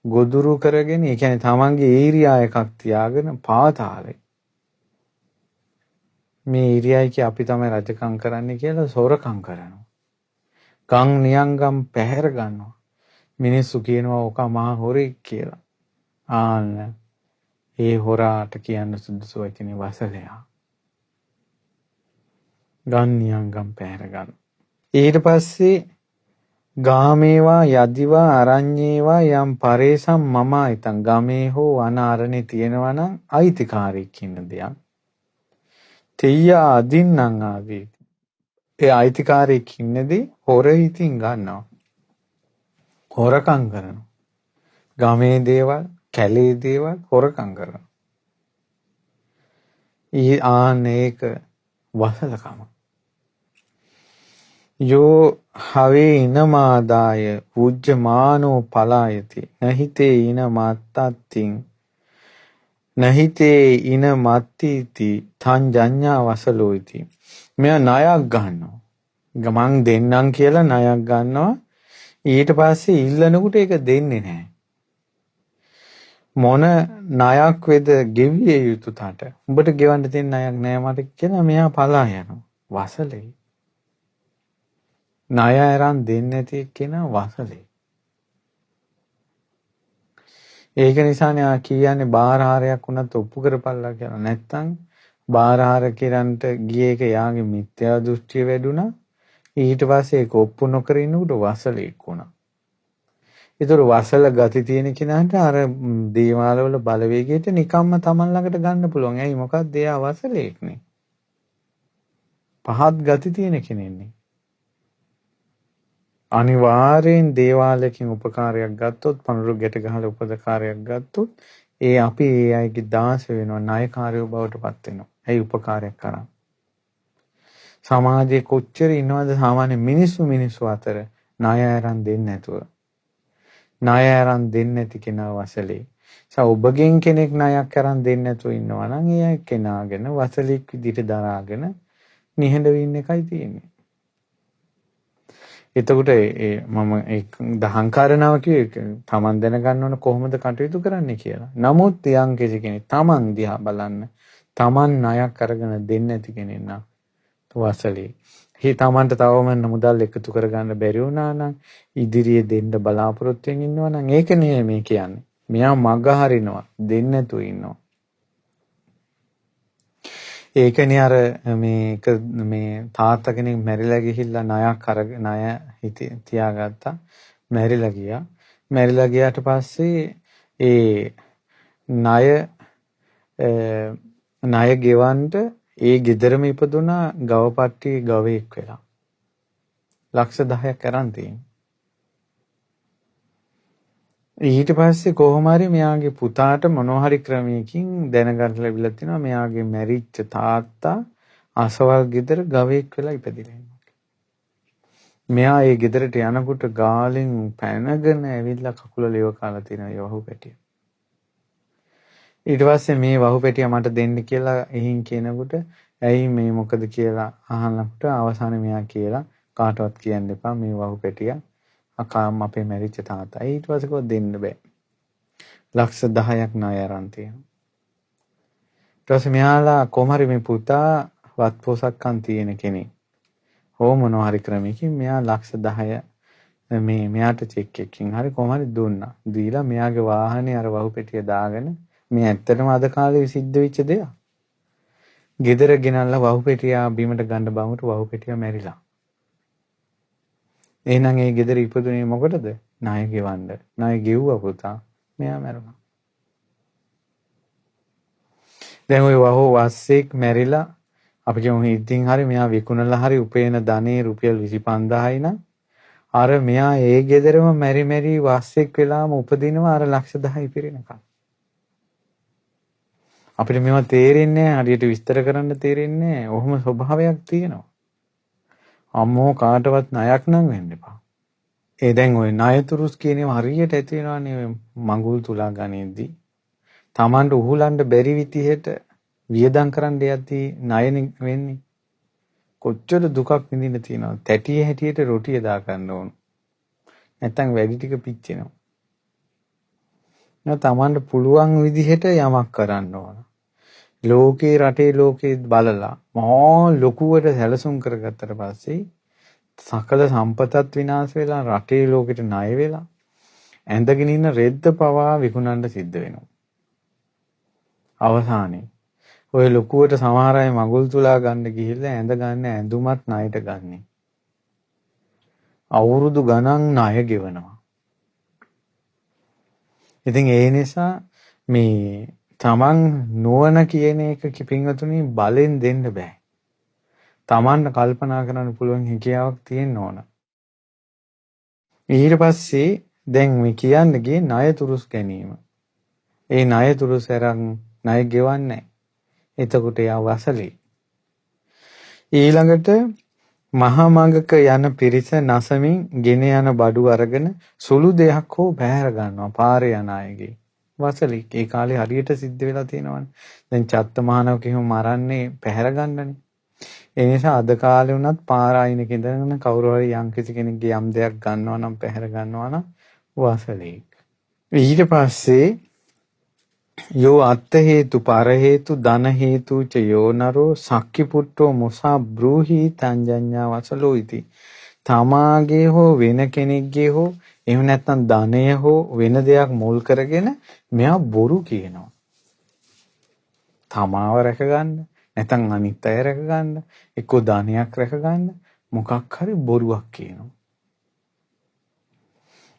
ගොදුරු කරගෙන ඒ කියන්නේ තමන්ගේ ඒරියා එකක් තියාගෙන පාතාලේ මේ ඒරියායි අපි තමයි රජකම් කරන්නේ කියලා සොරකම් කරනවා. ගම් නියංගම් පැහැර ගන්නවා. මිනිස්සු කියනවා ඔක මහා හොරෙක් කියලා. ආන්න ඒ හොරාට කියන්න සුදුසු වචනේ වසලයා. ගම් නියංගම් පැහැර ගන්න. ඊට පස්සේ ගාමේවා යදිවා අරඤ්ඤේවා යම් පරේසම් මම අයිතං. ගමේ හෝ වන අරණේ තියෙනවා නම් අයිතිකාරයෙක් ඉන්න දෙයක්. තෙය්‍යා අදින්නම් ආවේ. ඒ අයිතිකාරයෙක් ඉන්නදී හොරෙහිතින් ගන්නවා. හොරකම් කරනවා. ගමේ දේවල්, කැලේ දේවල් හොරකම් කරනවා. ආන්න ඒක වසලකම. යෝ හවේ ඉනමාදාය උජ්ජමානෝ පලායති නහිතේ ඉන මත්තත්තිං නහිතේ ඉන මත්තිති තං ජඤ්ඤා වසලෝති. මෙයා ණයක් ගන්නවා. මං දෙන්නම් කියලා ණයක් ගන්නවා. ඊට පස්සේ ඉල්ලනකොට ඒක දෙන්නේ නැහැ. මොන ණයක් වේද ගෙවිය යුතු තට. උඹට ගෙවන්න තියෙන ණයක් නෑ මට කියලා මෙයා පලා යනවා. වසලේ. ණය අරන් දෙන්නේ නැති කෙනා වසලේ. ඒක නිසානේ ආ කියන්නේ බාරහාරයක් වුණත් ඔප්පු කරපල්ලා කියලා. නැත්තම් බාරහාර කිරන්ට ගියේ එක යාගේ මිත්‍යා දෘෂ්ටිය වැඩුණා. ඊට පස්සේ ඒක ඔප්පු නොකර ඉන්නකොට වසලෙක් වුණා. ඒතර වසල ගති තියෙන කෙනාට අර දේවාල වල බලවේගයට නිකම්ම Taman ළඟට ගන්න පුළුවන්. ඇයි මොකක්ද එයා වසලෙක්නේ. පහත් ගති තියෙන කෙනෙක්නේ. අනිවාර්යෙන් දේවාලයකින් උපකාරයක් ගත්තොත් පඳුරු ගැට ගහලා උපකාරයක් ගත්තොත් ඒ අපි ඒ අයගේ දාස වෙනවා ණයකාරයෝ බවට පත් වෙනවා. ඇයි උපකාරයක් කරා. සමාජයේ කොච්චර ඉන්නවද සාමාන්‍ය මිනිස්සු අතර ණය අරන් දෙන්නේ නැතුව. ණය අරන් දෙන්නේ නැති කෙනා වසලේ. ඔබගෙන් කෙනෙක් ණයක් අරන් දෙන්නේ නැතුව ඉන්නවා නම් ඒ කෙනාගෙන වසලෙක් විදිහට දරාගෙන නිහඬව ඉන්න එකයි තියෙන්නේ. එතකොට මම දහංකාරණාව කිව්වේ තමන් දැනගන්න ඕන කොහොමද කටයුතු කරන්න කියලා. නමුත් යම් කෙනෙක් තමන් දිහා බලන්න තමන් ණයක් අරගෙන දෙන්නේ නැති කෙනෙක් නම් වසලේ. තමන්ට තවම මුදල් එකතු කරගන්න බැරි වුණා නම් ඉදිරියේ දෙන්න බලාපොරොත්තු වෙමින් ඉන්නවා නම් ඒක නෙමෙයි මේ කියන්නේ. මෙයා මග හරිනවා දෙන්නේ නැතුව ඉන්නවා. ඒකනේ අර මේ තාත්තා කෙනෙක් මැරිලා ගිහිල්ලා ණයක් අරගෙන ණය තියාගත්තා. මැරිලා ගියා. මැරිලා ගියාට පස්සේ ඒ ණය ගෙවන්න ඒ ගෙදරම ඉපදුනා ගවපට්ටි ගවයෙක් වෙලා. ලක්ෂ 10ක් අරන් තියෙනවා. ඊට පස්සේ කොහොම හරි මෙයාගේ පුතාට මොනවා හරි ක්‍රමයකින් දැනගන්න ලැබිලා තිනවා මෙයාගේ මැරිච්ච තාත්තා අසවල් ගෙදර ගවයෙක් වෙලා ඉපදිලා ඉන්නවා. මෙයා ඒ ගෙදරට යනකොට ගාලෙන් පැනගෙන ඇවිල්ලා කකුල ලෙව කාලා තිනවා ඒ වහුපැටිය. ඊට පස්සේ මේ වහුපැටිය මට දෙන්න කියලා එහින් කියනකොට ඇයි මේ මොකද කියලා අහනකොට අවසානයේ මෙයා කියලා කාටවත් කියන්න එපා මේ වහුපැටිය අකාම අපේ මැරිච්ච තාත්තා. ඊට පස්සේ කොහොමද දෙන්න බෑ. ලක්ෂ 10ක් ණය අරන් තියෙනවා. ඊට පස්සේ මෙයාලා කොහමරි මේ පුතා වත්පොසක්කම් තියෙන කෙනෙක්. හෝ මොනවා හරි ක්‍රමයකින් මෙයා ලක්ෂ 10 මෙයාට චෙක් එකකින් හරි කොහමරි දුන්නා. දීලා මෙයාගේ වාහනේ අර වහුපෙටිය දාගෙන මේ ඇත්තටම අද කාලේ සිද්ධ වෙච්ච දෙයක්. ගෙදර ගෙනල්ලා වහුපෙටිය බීමට ගන්න බමුට වහුපෙටිය මැරිලා. එහෙනම් ඒ ගෙදර ඉපදුනේ මොකටද? ණය ගෙවන්න. ණය ගෙව්වා පුතා. මෙයා මැරුණා. දැන් ওই වස්සෙක් මැරිලා අපි කියමු ඉතින් හරි මෙයා විකුණලා හරි උපේන ධනේ රුපියල් 25000යි නම් අර මෙයා ඒ ගෙදරම මැරි වස්සෙක් වෙලාම උපදිනවා අර ලක්ෂ 10යි පිරෙනකම්. අපිට මේවා තේරෙන්නේ නැහැ හරියට විස්තර කරන්න තේරෙන්නේ නැහැ. ඔහොම ස්වභාවයක් තියෙනවා. අම්මෝ කාටවත් ණයක් නම් වෙන්න එපා. ඒ දැන් ওই ණයතුරුස් කියනේම හරියට ඇති වෙනවානේ මඟුල් තුලා ගනිද්දි. Tamanට උහුලන්න බැරි විදිහට වියදම් කරන්න යද්දී ණය වෙන්නේ. කොච්චර දුකක් විඳින්න තියෙනවද? තැටිය හැටියට රොටිය දා ගන්න ඕන. නැත්තම් වැඩි ටික පිච්චෙනවා. Tamanට පුළුවන් විදිහට යමක් කරන්න ඕන. ලෝකේ රටේ ලෝකේ බලලා මහා ලොකුවට සැලසුම් කරගත්තට පස්සේ සකල සම්පතත් විනාශ වෙලා රටේ ලෝකෙට ණය වෙලා ඇඳගෙන ඉන්න රෙද්ද පවා විකුණන්න සිද්ධ වෙනවා. අවසානයේ ඔය ලොකුවට සමහර අය මගුල් තුලා ගන්න ගිහිල්ලා ඇඳ ගන්න ඇඳුමත් ණයට ගන්නෙ. අවුරුදු ගණන් ණය ගෙවනවා. ඉතින් ඒ නිසා මේ තමන් නුවණ කියන එක කිපින්වතුනි බලෙන් දෙන්න බෑ. තමන්ට කල්පනා කරන්න පුළුවන් හැකියාවක් තියෙන්න ඕන. ඊට පස්සේ දැන් මේ කියන්නේ ගේ ණය තුරුස් ගැනීම. ඒ ණය තුරුස් අරන් ණය ගෙවන්නේ. එතකොට යා වසලේ. ඊළඟට මහා මඟක යන පිරිස නසමින් ගෙන යන බඩු අරගෙන සුළු දෙයක් හෝ බැහැර ගන්නවා පාරේ යන අයගේ. වසලි ඒ කාලේ හරියට සිද්ධ වෙලා තියෙනවනේ. දැන් චත්තමහානවක එහෙම මරන්නේ පැහැර ගන්නනේ. ඒ නිසා අද කාලේ වුණත් පාර අයිනක ඉඳගෙන කවුරු හරි යම් කිසි කෙනෙක්ගේ යම් දෙයක් ගන්නවා නම් පැහැර ගන්නවා නම් වසලෙක්. ඊට පස්සේ යෝ අත්ථ හේතු පර හේතු ධන හේතු ච යෝ නරෝ සක්කි පුට්ටෝ මොසා බ්‍රූහි තංජඤ්ඤා වසලෝ ඉති. තමාගේ හෝ වෙන කෙනෙක්ගේ හෝ එහෙම නැත්නම් ධනය හෝ වෙන දෙයක් මුල් කරගෙන මෙයා බොරු කියනවා. තමාව රැකගන්න නැත්නම් අනිත් අය රැකගන්න එක්ක ධනයක් රැකගන්න මොකක් හරි බොරුවක් කියනවා.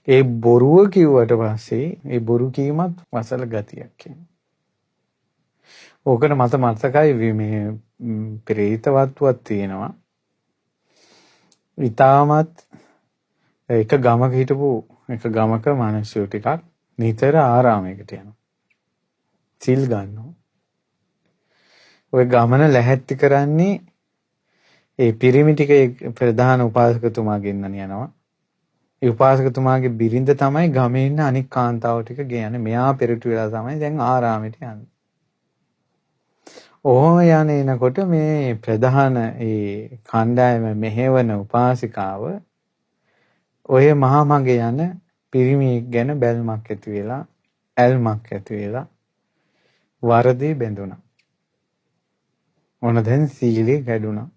ඒ බොරුව කිව්වට පස්සේ ඒ බොරු කීමත් වසල ගතියක් කියනවා. ඕකට මට මතකයි මේ ප්‍රේතවත්වක් තියෙනවා. ඊටමත් එක ගමක හිටපු එක ගමක මිනිස්සු ටිකක් නිතර ආරාමයකට යනවා. සිල් ගන්නවා. ওই ගමන ලැහැත්ති කරන්නේ ඒ පිරිමි ටික ප්‍රධාන උපාසකතුමා ගෙන්නන යනවා. ඒ උපාසකතුමාගේ බිරිඳ තමයි ගමේ ඉන්න අනික් කාන්තාව ටික ගෙයන්නේ. මෙයා පෙරටු වෙලා තමයි දැන් ආරාමෙට යන්නේ. ඔහොම යන එනකොට මේ ප්‍රධාන ඒ කණ්ඩායම මෙහෙවන උපාසිකාව ඔය මහා මගේ යන පිරිමියෙක් ගැන බැල්මක් ඇති වෙලා ඇල්මක් ඇති වෙලා වරදී බැඳුණා. මොන දැන් සීලේ ගැඩුණා.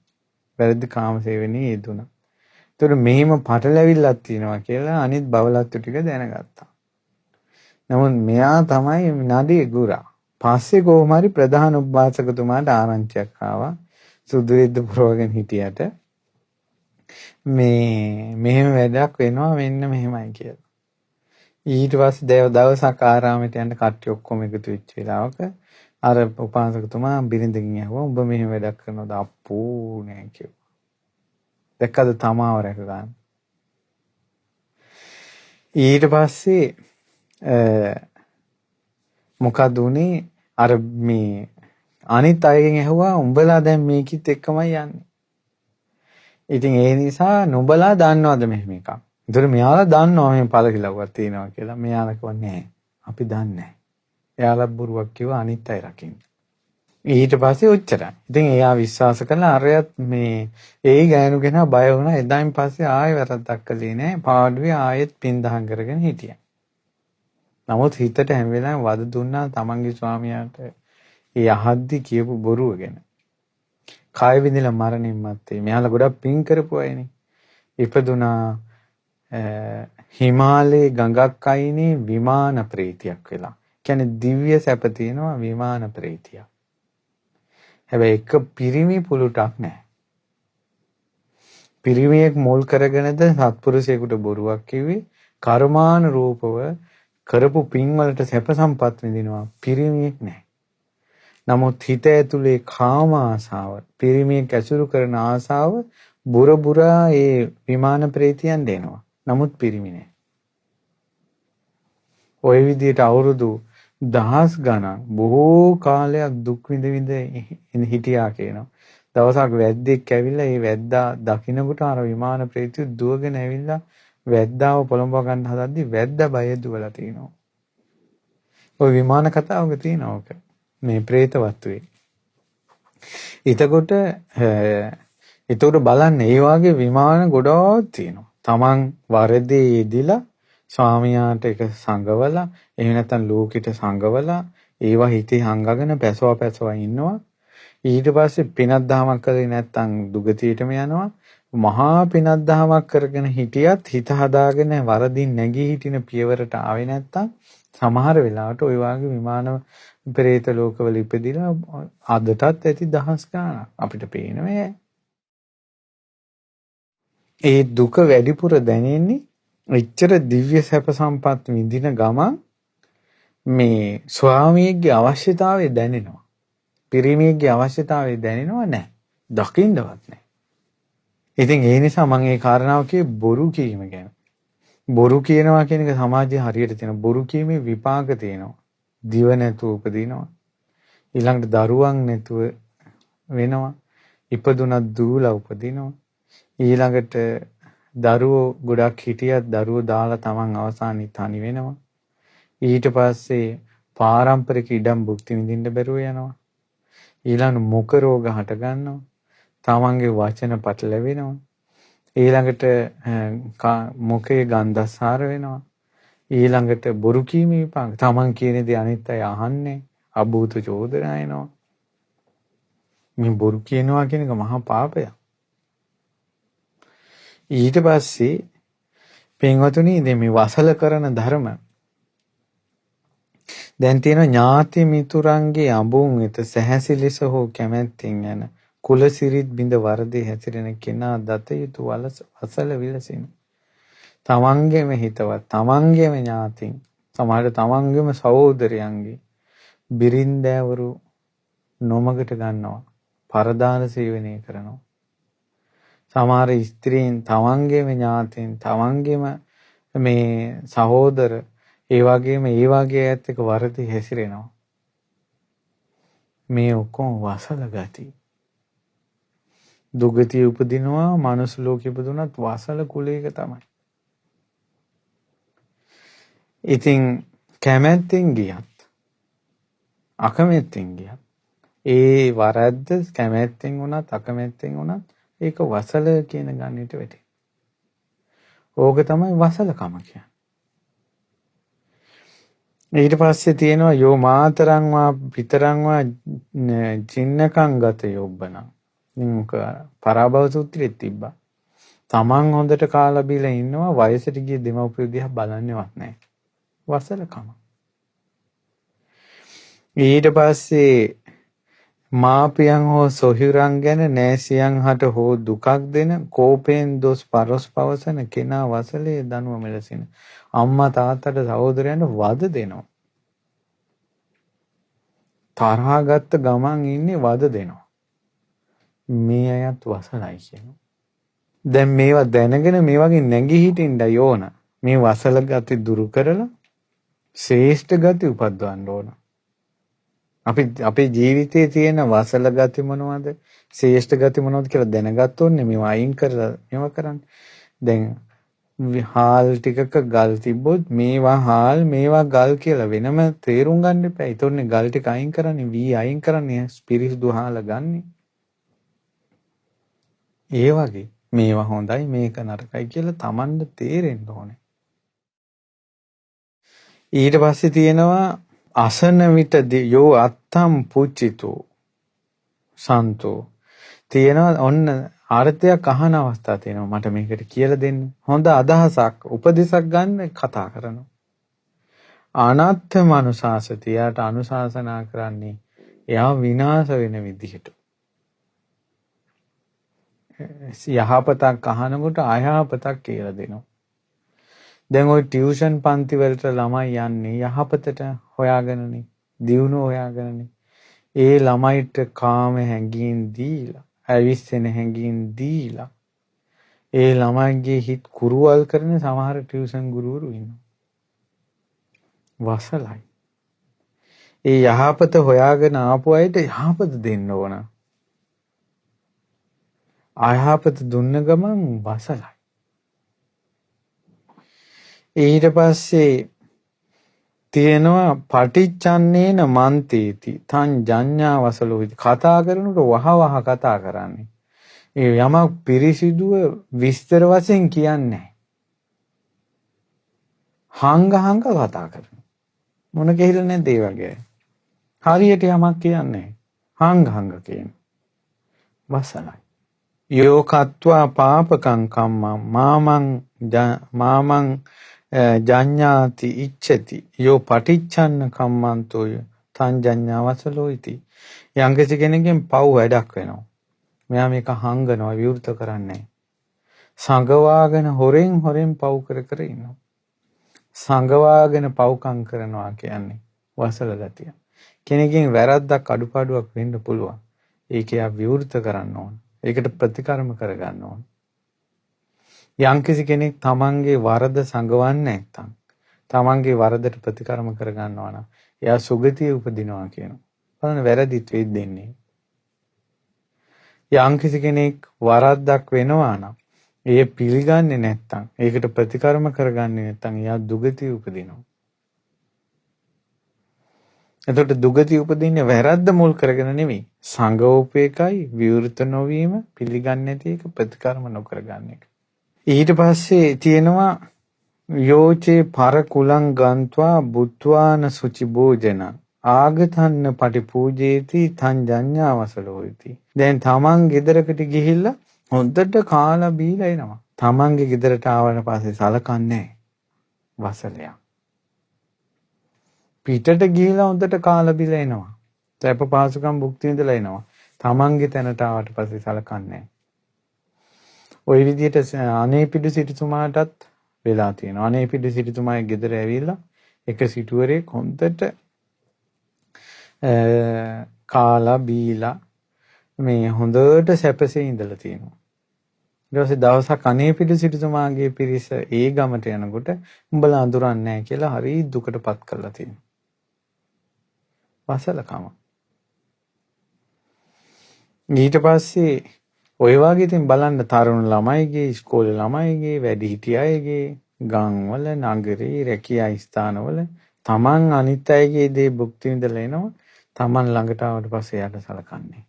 වැරදි කාමසේවණී යෙදුණා. ඒතර මෙහිම පටලැවිල්ලක් තියෙනවා කියලා අනිත් බවලත්තු ටික දැනගත්තා. නමුත් මෙයා තමයි නඩේ ගුරා. පස්සේ කොහොම හරි ප්‍රධාන උපාසකතුමාට ආරංචියක් ආවා. සුදුරිද්ද පුරවගෙන හිටියට මෙහෙම වැඩක් වෙනවා මෙන්න මෙහෙමයි කියලා. ඊට පස්සේ දවසක් ආරාමයට යන්න කට්ටිය ඔක්කොම එකතු වෙච්ච වෙලාවක අර උපාසකතුමා බිරිඳගෙන් ඇහුවා උඹ මෙහෙම වැඩක් කරනවද? අප්පෝ නෑ කිව්වා. දැක්කද තමාව රැක ගන්න. ඊට පස්සේ මොකද උනේ අර මේ අනිත් අයගෙන් ඇහුවා උඹලා දැන් මේකිට එක්කමයි යන්නේ. ඉතින් ඒ නිසා නුඹලා දන්නවද මෙහෙම එකක්? ඒතර මෙයාලා දන්නවා මේ පළකිලව්වක් තියෙනවා කියලා. මෙයාලා කිව්වා නෑ. අපි දන්නේ නෑ. එයාලා බොරුවක් කිව්වා අනිත් අය රකින්න. ඊට පස්සේ උච්චරයි. ඉතින් එයා විශ්වාස කළා අරයත් මේ ඒ ගෑනු කෙනා බය වුණා. එදායින් පස්සේ ආයෙ වැරද්දක් කළේ නෑ. පාඩුවේ ආයෙත් පින්දහම් කරගෙන හිටියා. නමුත් හිතට හැම වෙලාවෙම වද දුන්නා තමන්ගේ ස්වාමියාට ඒ අහද්දි කියපු බොරුව ගැන. කාය විඳින මරණින් මත්තේ මෙයාලා ගොඩක් පින් කරපු අයනේ. ඉපදුනා හිමාලයේ ගඟක් අයිනේ විමාන ප්‍රේතියක් වෙලා. කියන්නේ දිව්‍ය සැප තියෙනවා විමාන ප්‍රේතියක්. හැබැයි එක පිරිමි පුලුටක් නැහැ. පිරිමියෙක් මුල් කරගෙනද සත්පුරුෂයෙකුට බොරුවක් කිව්වේ කර්මාන රූපව කරපු පින් වලට සැප සම්පත් විඳිනවා පිරිමියෙක් නැහැ. නමුත් හිත ඇතුලේ කාම ආසාව පිරිමියෙක් ඇසුරු කරන ආසාව බුරා ඒ විමාන ප්‍රේතියන් දෙනවා. නමුත් පිරිමි නැහැ. ওই විදිහට අවුරුදු දහස් ගණන් බොහෝ කාලයක් දුක් විඳ හිටියා කියනවා. දවසක් වැද්දෙක් ඇවිල්ලා ඒ වැද්දා දකින්නකොට අර විමාන ප්‍රේතිය දුවගෙන ඇවිල්ලා වැද්දාව පොළඹව ගන්න හදද්දි වැද්දා බය දුවලා තිනවා. ওই විමාන කතාවක තියෙනවා ඔක. මේ പ്രേත වස්තුවේ. එතකොට බලන්න ඒ වගේ විමාන ගොඩාක් තියෙනවා. Taman වරදී ඉදිලා ස්වාමියාට එක සංගවලා එහෙම නැත්නම් ලෝකෙට සංගවලා ඒවා හිතේ හංගගෙන පැසව ඉන්නවා. ඊට පස්සේ පිනක් දහමක් කරේ නැත්නම් දුගතියටම යනවා. මහා පිනක් දහමක් කරගෙන හිටියත් හිත හදාගෙන වරදින් නැගී හිටින පියවරට ආවේ නැත්නම් සමහර වෙලාවට ওই වගේ විමාන පෙරේත ලෝකවල ඉපදිලා අදටත් ඇති දහස් ගණන් අපිට පේනවා. ඒ දුක වැඩිපුර දැනෙන්නේ එච්චර දිව්‍ය සැප සම්පත් විඳින ගමන් මේ ස්වාමියෙක්ගේ අවශ්‍යතාවය දැනෙනවා. පිරිමියෙක්ගේ අවශ්‍යතාවය දැනෙනවා නැහැ. දකින්නවත් නැහැ. ඉතින් ඒ නිසා මම මේ කාරණාව කියේ බොරු කීම ගැන. බොරු කියනවා කියන එක සමාජයේ හරියට තියෙන බොරු කීමේ විපාක තියෙනවා. දිව නැතුව උපදිනවා. ඊළඟට දරුවන් නැතුව වෙනවා. ඉපදුනත් දූලා උපදිනවා. ඊළඟට දරුවෝ ගොඩක් හිටියත් දරුවෝ දාලා තමන් අවසානයේ තනි වෙනවා. ඊට පස්සේ පාරම්පරික ඉඩම් භුක්ති විඳින්න බැරුව යනවා. ඊළඟ මුඛ රෝග හට ගන්නවා. තමන්ගේ වචන පටලැවෙනවා. ඊළඟට මුඛයේ ගන්ධසාර වෙනවා. ඊළඟට බොරු කීමේ විපාක. තමන් කියන දේ අනිත් අය අහන්නේ. අභූත චෝදනා එනවා. මේ බොරු කියනවා කියන එක මහා පාපයක්. ඊට පස්සේ පින්වතුනි දැන් මේ වසල කරන ධර්ම දැන් තියෙන ඥාති මිතුරන්ගේ අඹුන් වෙත සැහැසි ලෙස හෝ කැමැත්තෙන් යන කුලසිරිත් බිඳ වරදේ හැසිරෙන කෙනා දත යුතු වසල විලසින. තමන්ගේම හිතවත් තමන්ගේම ඥාතින් සමහරට තමන්ගේම සහෝදරයන්ගේ බිරින්දෑවරු නොමගට ගන්නවා. පරදාන සේවනය කරනවා. සමහර ස්ත්‍රීන් තමන්ගේම ඥාතීන් තමන්ගේම මේ සහෝදර ඒ වගේම ඒ වගේ අයත් එක්ක වරදී හැසිරෙනවා. මේ ඔක්කොම වසල ගති. දුගතිය උපදිනවා මනුස්ස ලෝකෙ ඉපදුනත් වසල කුලයක තමයි. ඉතින් කැමැත්තෙන් ගියත් අකමැත්තෙන් ගියත් ඒ වරද්ද කැමැත්තෙන් වුණත් අකමැත්තෙන් වුණත් ඒක වසල කියන ගන්නට වැටේ. ඕක තමයි වසලකම කියන්නේ. ඊට පස්සේ තියෙනවා යෝ මාතරං වා පිතරං වා චින්නකං ගත යොබ්බන. මේක පරාභව සූත්‍රෙත් තිබ්බා. තමන් හොඳට කාලා බීලා ඉන්නවා වයසට ගිය දෙමව්පියෝ දිහා බලන්නේවත් නැහැ. වසලකම. ඊට පස්සේ මාපියන් හෝ සොහිරන් ගැන නෑසියන් හට හෝ දුකක් දෙන කෝපයෙන් දොස් පරොස් පවසන කෙනා වසලේ දනුව මෙලසින. අම්මා තාත්තට සහෝදරයන්ට වද දෙනවා. තරහා ගත්ත ගමන් ඉන්නේ වද දෙනවා. මේ අයත් වසලයි කියනවා. දැන් මේවා දැනගෙන මේ වගේ නැගී හිටින්න ඕන. මේ වසල ගති දුරු කරලා ශ්‍රේෂ්ඨ ගති උපද්දවන්න ඕන. අපේ ජීවිතයේ තියෙන වසල ගති මොනවද? ශ්‍රේෂ්ඨ ගති මොනවද කියලා දැනගත්තොත් මේවා අයින් කරලා මේවා කරන්න. දැන් හාල් ටිකක ගල් තිබ්බොත් මේවා හාල් මේවා ගල් කියලා වෙනම තේරුම් ගන්න එපා. ඒතොන්නේ ගල් ටික අයින් කරන්නේ වී අයින් කරන්නේ ස්පිරිසුදු හාල ගන්න. ඒ වගේ මේවා හොඳයි මේක නරකයි කියලා Tamanට තේරෙන්න ඕනේ. ඊට පස්සේ තියෙනවා අසන විට යෝ අත්තම් පුච්චිතෝ සන්තෝ තියෙනවා ඔන්න අර්ථයක් අහන අවස්ථා තියෙනවා මට මේකට කියලා දෙන්න හොඳ අදහසක් උපදේශක් ගන්න කතා කරනවා අනත්ථ මනුසාසතියට අනුශාසනා කරන්නේ එයා විනාශ වෙන විදිහට යහපතක් අහනකොට අයහපතක් කියලා දෙනවා දැන් ওই ටියුෂන් පන්ති වලට ළමයි යන්නේ යහපතට හොයාගෙනනේ දියුණුව හොයාගෙනනේ ඒ ළමයිට කාම හැඟීම් දීලා අවිස්සෙන හැඟීම් දීලා ඒ ළමයිගේ හිත කුරුවල් කරන සමහර ටියුෂන් ගුරුවරු ඉන්නවා වසලයි ඒ යහපත හොයාගෙන ආපු අයට යහපත දෙන්න ඕන අයහපත දුන්න ගමන් වසලයි ඊට පස්සේ තියෙනවා පටිච්චන්නේන මන්තේති තං ජඤ්ඤා වසලෝති කතා කරනකොට වහ කතා කරන්නේ ඒ යමක් පිරිසිදුව විස්තර වශයෙන් කියන්නේ හංග කතා කරන මොන කෙහිල නැද්ද ඒ වගේ හරියට යමක් කියන්නේ හංග කියන වසලයි යෝ කତ୍වා පාපකං කම්මං මාමං ජඤ්ඤාති ඉච්ඡති යෝ පටිච්චන්න කම්මන්තෝ තං ජඤ්ඤා වසලෝ ඉති යංගසි කෙනෙක්ගෙන් පව් වැඩක් වෙනවා මෙයා මේක හංගනවා විවෘත කරන්නේ සංගවාගෙන හොරෙන් පව් කර ඉන්නවා සංගවාගෙන පව්කම් කරනවා කියන්නේ වසල ගතිය කෙනෙක්ගෙන් වැරද්දක් අඩුපාඩුවක් වෙන්න පුළුවන් ඒක යා විවෘත කරන්න ඕන ඒකට ප්‍රතිකර්ම කරගන්න ඕන යම්කිසි කෙනෙක් තමන්ගේ වරද සංගවන්නේ නැත්නම් තමන්ගේ වරදට ප්‍රතිකර්ම කරගන්නවා නම් එයා සුගතිය උපදිනවා කියනවා. බලන්න වැරදිත් වෙද්දෙන්නේ. යම්කිසි කෙනෙක් වරද්දක් වෙනවා නම් ඒ පිළිගන්නේ නැත්තම්, ඒකට ප්‍රතිකර්ම කරගන්නේ නැත්තම් එයා දුගතිය උපදිනවා. එතකොට දුගතිය උපදින්නේ වැරද්ද මුල් කරගෙන නෙමෙයි. සංගෝපේකයි විවෘත නොවීම, පිළිගන්නේ නැති එක, ප්‍රතිකර්ම නොකරගන්න එක. ඊට පස්සේ තියෙනවා යෝචේ පර කුලං ගන්්වා බුත්වාන සුචි භෝජන ආගතන්න පටි පූජේති තං ජඤ්ඤාවසලෝති. දැන් තමන් ගෙදරකට ගිහිල්ලා හොඳට කාලා බීලා එනවා. තමන්ගේ ගෙදරට ආවට පස්සේ සලකන්නේ වසලයක්. පිටට ගිහිල්ලා හොඳට කාලා බීලා එනවා. සැප පහසුකම් භුක්ති විඳලා එනවා. තමන්ගේ තැනට ආවට පස්සේ සලකන්නේ. ওই විදිහට අනේපිඩු සිටුතුමාටත් වෙලා තියෙනවා. අනේපිඩු සිටුතුමාගේ ගෙදර ඇවිල්ලා එක සිටුවරයෙක් හොඳට කාලා බීලා මේ හොඳට සැපසේ ඉඳලා තියෙනවා. ඊට පස්සේ දවසක් අනේපිඩු සිටුතුමාගේ පිරිස ඒ ගමට යනකොට උඹලා අඳුරන්නේ නැහැ කියලා හරි දුකටපත් කරලා තියෙනවා. වසලකම. ඊට පස්සේ ඔය වගේ ඉතින් බලන්න තරුණ ළමයිගේ, ඉස්කෝලේ ළමයිගේ, වැඩිහිටි අයගේ, ගම්වල, නගරේ, රැකියා ස්ථානවල තමන් අනිත් අයගේ දේ භුක්ති විඳලා එනවා. තමන් ළඟට ආවට පස්සේ යට සලකන්නේ.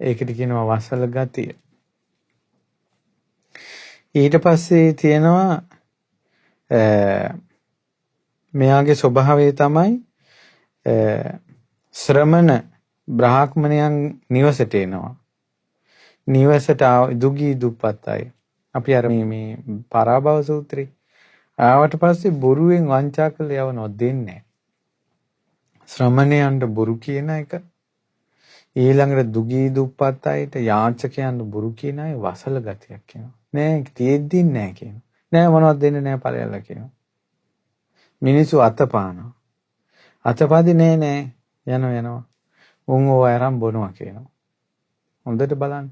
ඒකට කියනවා වසල ගතිය. ඊට පස්සේ තියෙනවා මෙයාගේ ස්වභාවය තමයි ශ්‍රමණ බ්‍රාහ්මණයන් නිවසට එනවා. නිවසට දුගී දුප්පත් අය. අපි අර මේ පරාභව සූත්‍රේ ආවට පස්සේ බොරුවෙන් වංචා කරලා යවනවා දෙන්නේ. ශ්‍රමණයන්ට බොරු කියන එක, ඊළඟට දුගී දුප්පත් අයට යාචකයන්ට බොරු කියන අය වසල ගතියක් කියනවා. නෑ තියෙද්දි නෑ කියනවා. නෑ මොනවද දෙන්නේ නෑ ඵලයල්ලා කියනවා. මිනිස්සු අතපානවා. අතපදි නෑ යනවා. උන් ඕව අරන් බොනවා කියනවා. හොඳට බලන්න.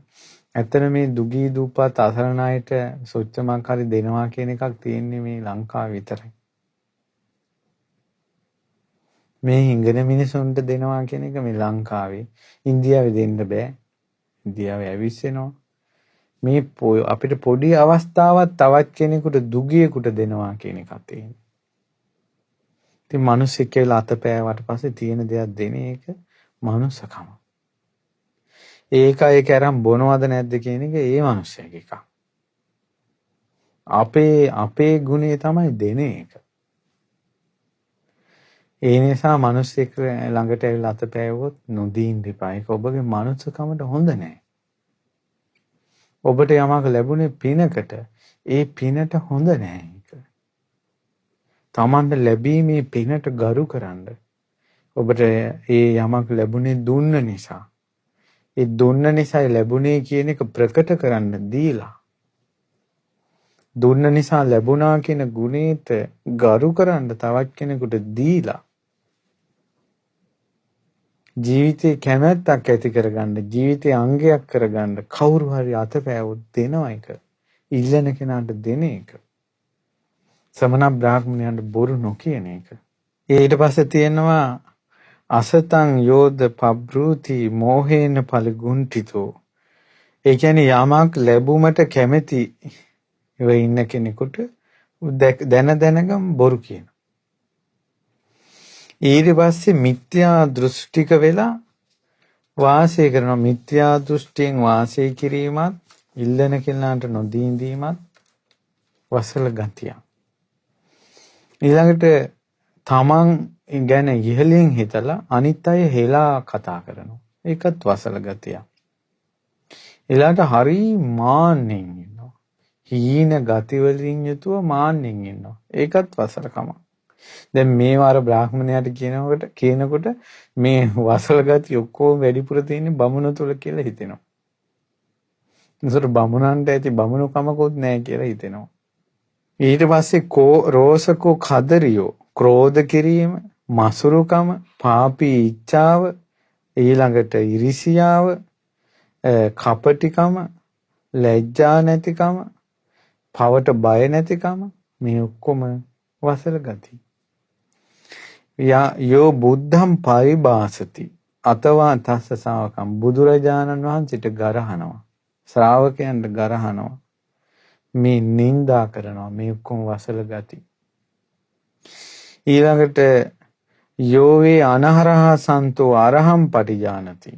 ඇත්තට මේ දුගී දුප්පත් අසරණ අයට සොච්චමක් හරි දෙනවා කියන එකක් තියෙන්නේ මේ ලංකාවේ විතරයි. මේ හිඟන මිනිසුන්ට දෙනවා කියන එක මේ ලංකාවේ, ඉන්දියාවේ දෙන්න බෑ. ඉන්දියාවේ ඇවිස්සෙනවා. මේ අපිට පොඩි අවස්ථාවක් තවත් කෙනෙකුට දුගියෙකුට දෙනවා කියන එකක් තියෙනවා. ඉතින් මිනිස්සෙක් කියලා අතපෑවට පස්සේ තියෙන දෙයක් දෙන එක මනුස්සකම. ඒක අරන් බොනවද නැද්ද කියන එක ඒ මිනිස්සයාගේ එකක්. අපේ ගුණය තමයි දෙන එක. ඒ නිසා මිනිස්සෙක් ළඟට ඇවිල්ලා අතපෑවුවොත් නොදීන් දෙපා. ඒක ඔබගේ මනුස්සකමට හොඳ නැහැ. ඔබට යමක් ලැබුණේ පිනකට, ඒ පිනට හොඳ නැහැ ඒක. තමන්ට ලැබීමේ පිනට ගරු කරන්න. ඔබට ඒ යමක් ලැබුණේ දුන්න නිසා. ඒ දුන්න නිසා ලැබුණේ කියන එක ප්‍රකට කරන්න දීලා. දුන්න නිසා ලැබුණා කියන ගුණයට ගරු කරන්න තවත් කෙනෙකුට දීලා. ජීවිතේ කැමැත්තක් ඇති කරගන්න, ජීවිතේ අංගයක් කරගන්න කවුරු හරි අතපෑවොත් දෙනවා එක. ඉල්ලන කෙනාට දෙන එක. සමන බ්‍රාහ්මණයන්ට බොරු නොකියන එක. ඊට පස්සේ තියෙනවා අසතං යෝධ පබ්‍රූති මෝහේන පලිගුන්ටිතෝ. ඒ කියන්නේ යමක් ලැබුමට කැමැති වෙ ඉන්න කෙනෙකුට දැනගම් බොරු කියන. ඊට පස්සේ මිත්‍යා දෘෂ්ටික වෙලා වාසය කරනවා. මිත්‍යා දෘෂ්ටියෙන් වාසය කිරීමත්, ඉල්ලන කෙනාට නොදීන් දීමත් වසල ගතිය. ඊළඟට තමන් ගැන ඉහළින් හිතලා අනිත් අය හෙලා කතා කරනවා. ඒකත් වසල ගතිය. ඊළඟට හරි මාන්නෙන් ඉන්නවා. හීන ගති වලින් යුතුව මාන්නෙන් ඉන්නවා. ඒකත් වසලකම. දැන් මේවා අර බ්‍රාහ්මණයාට කියනකොට මේ වසල ගති ඔක්කොම වැඩිපුර තියෙන්නේ බමුණු තුල කියලා හිතෙනවා. ඒසොට බමුණන්ට ඇති බමුණුකමකුත් නැහැ කියලා හිතෙනවා. ඊට පස්සේ රෝසකෝ කදරියෝ ක්‍රෝධ කිරීම, මසුරුකම, පාපී ඉච්ඡාව, ඊළඟට ඉරිසියාව, කපටිකම, ලැජ්ජා නැතිකම, පවට බය නැතිකම, මේ ඔක්කොම වසල ගති. යෝ බුද්ධං පරිභාසති අතවා තස්ස ශාවකම් බුදුරජාණන් වහන්සේට ගරහනවා. ශ්‍රාවකයන්ට ගරහනවා. මේ නින්දා කරනවා මේ ඔක්කොම වසල ගති. ඊළඟට යෝවේ අනහරහා සන්තෝ අරහම් පටිජානති.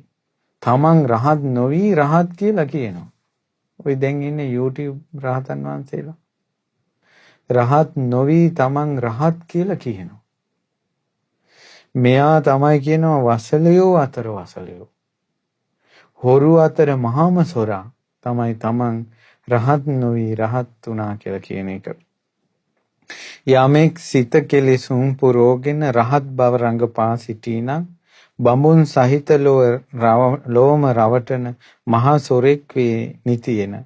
තමන් රහත් නොවි රහත් කියලා කියනවා. ඔය දැන් ඉන්නේ YouTube රහතන් වහන්සේලා. රහත් නොවි තමන් රහත් කියලා කියනවා. මෙයා තමයි කියනවා වසලයෝ අතර වසලයෝ. හොරු අතර මහාම සොරා තමයි තමන් රහත් නොවි රහත් වුණා කියලා කියන එක. යමෙක් සිත කෙලෙසුම් පුරෝගෙන රහත් බව රඟපා සිටිනම් බඹුන් සහිත ලෝම රවටන මහා සොරෙක් වේ නිතියන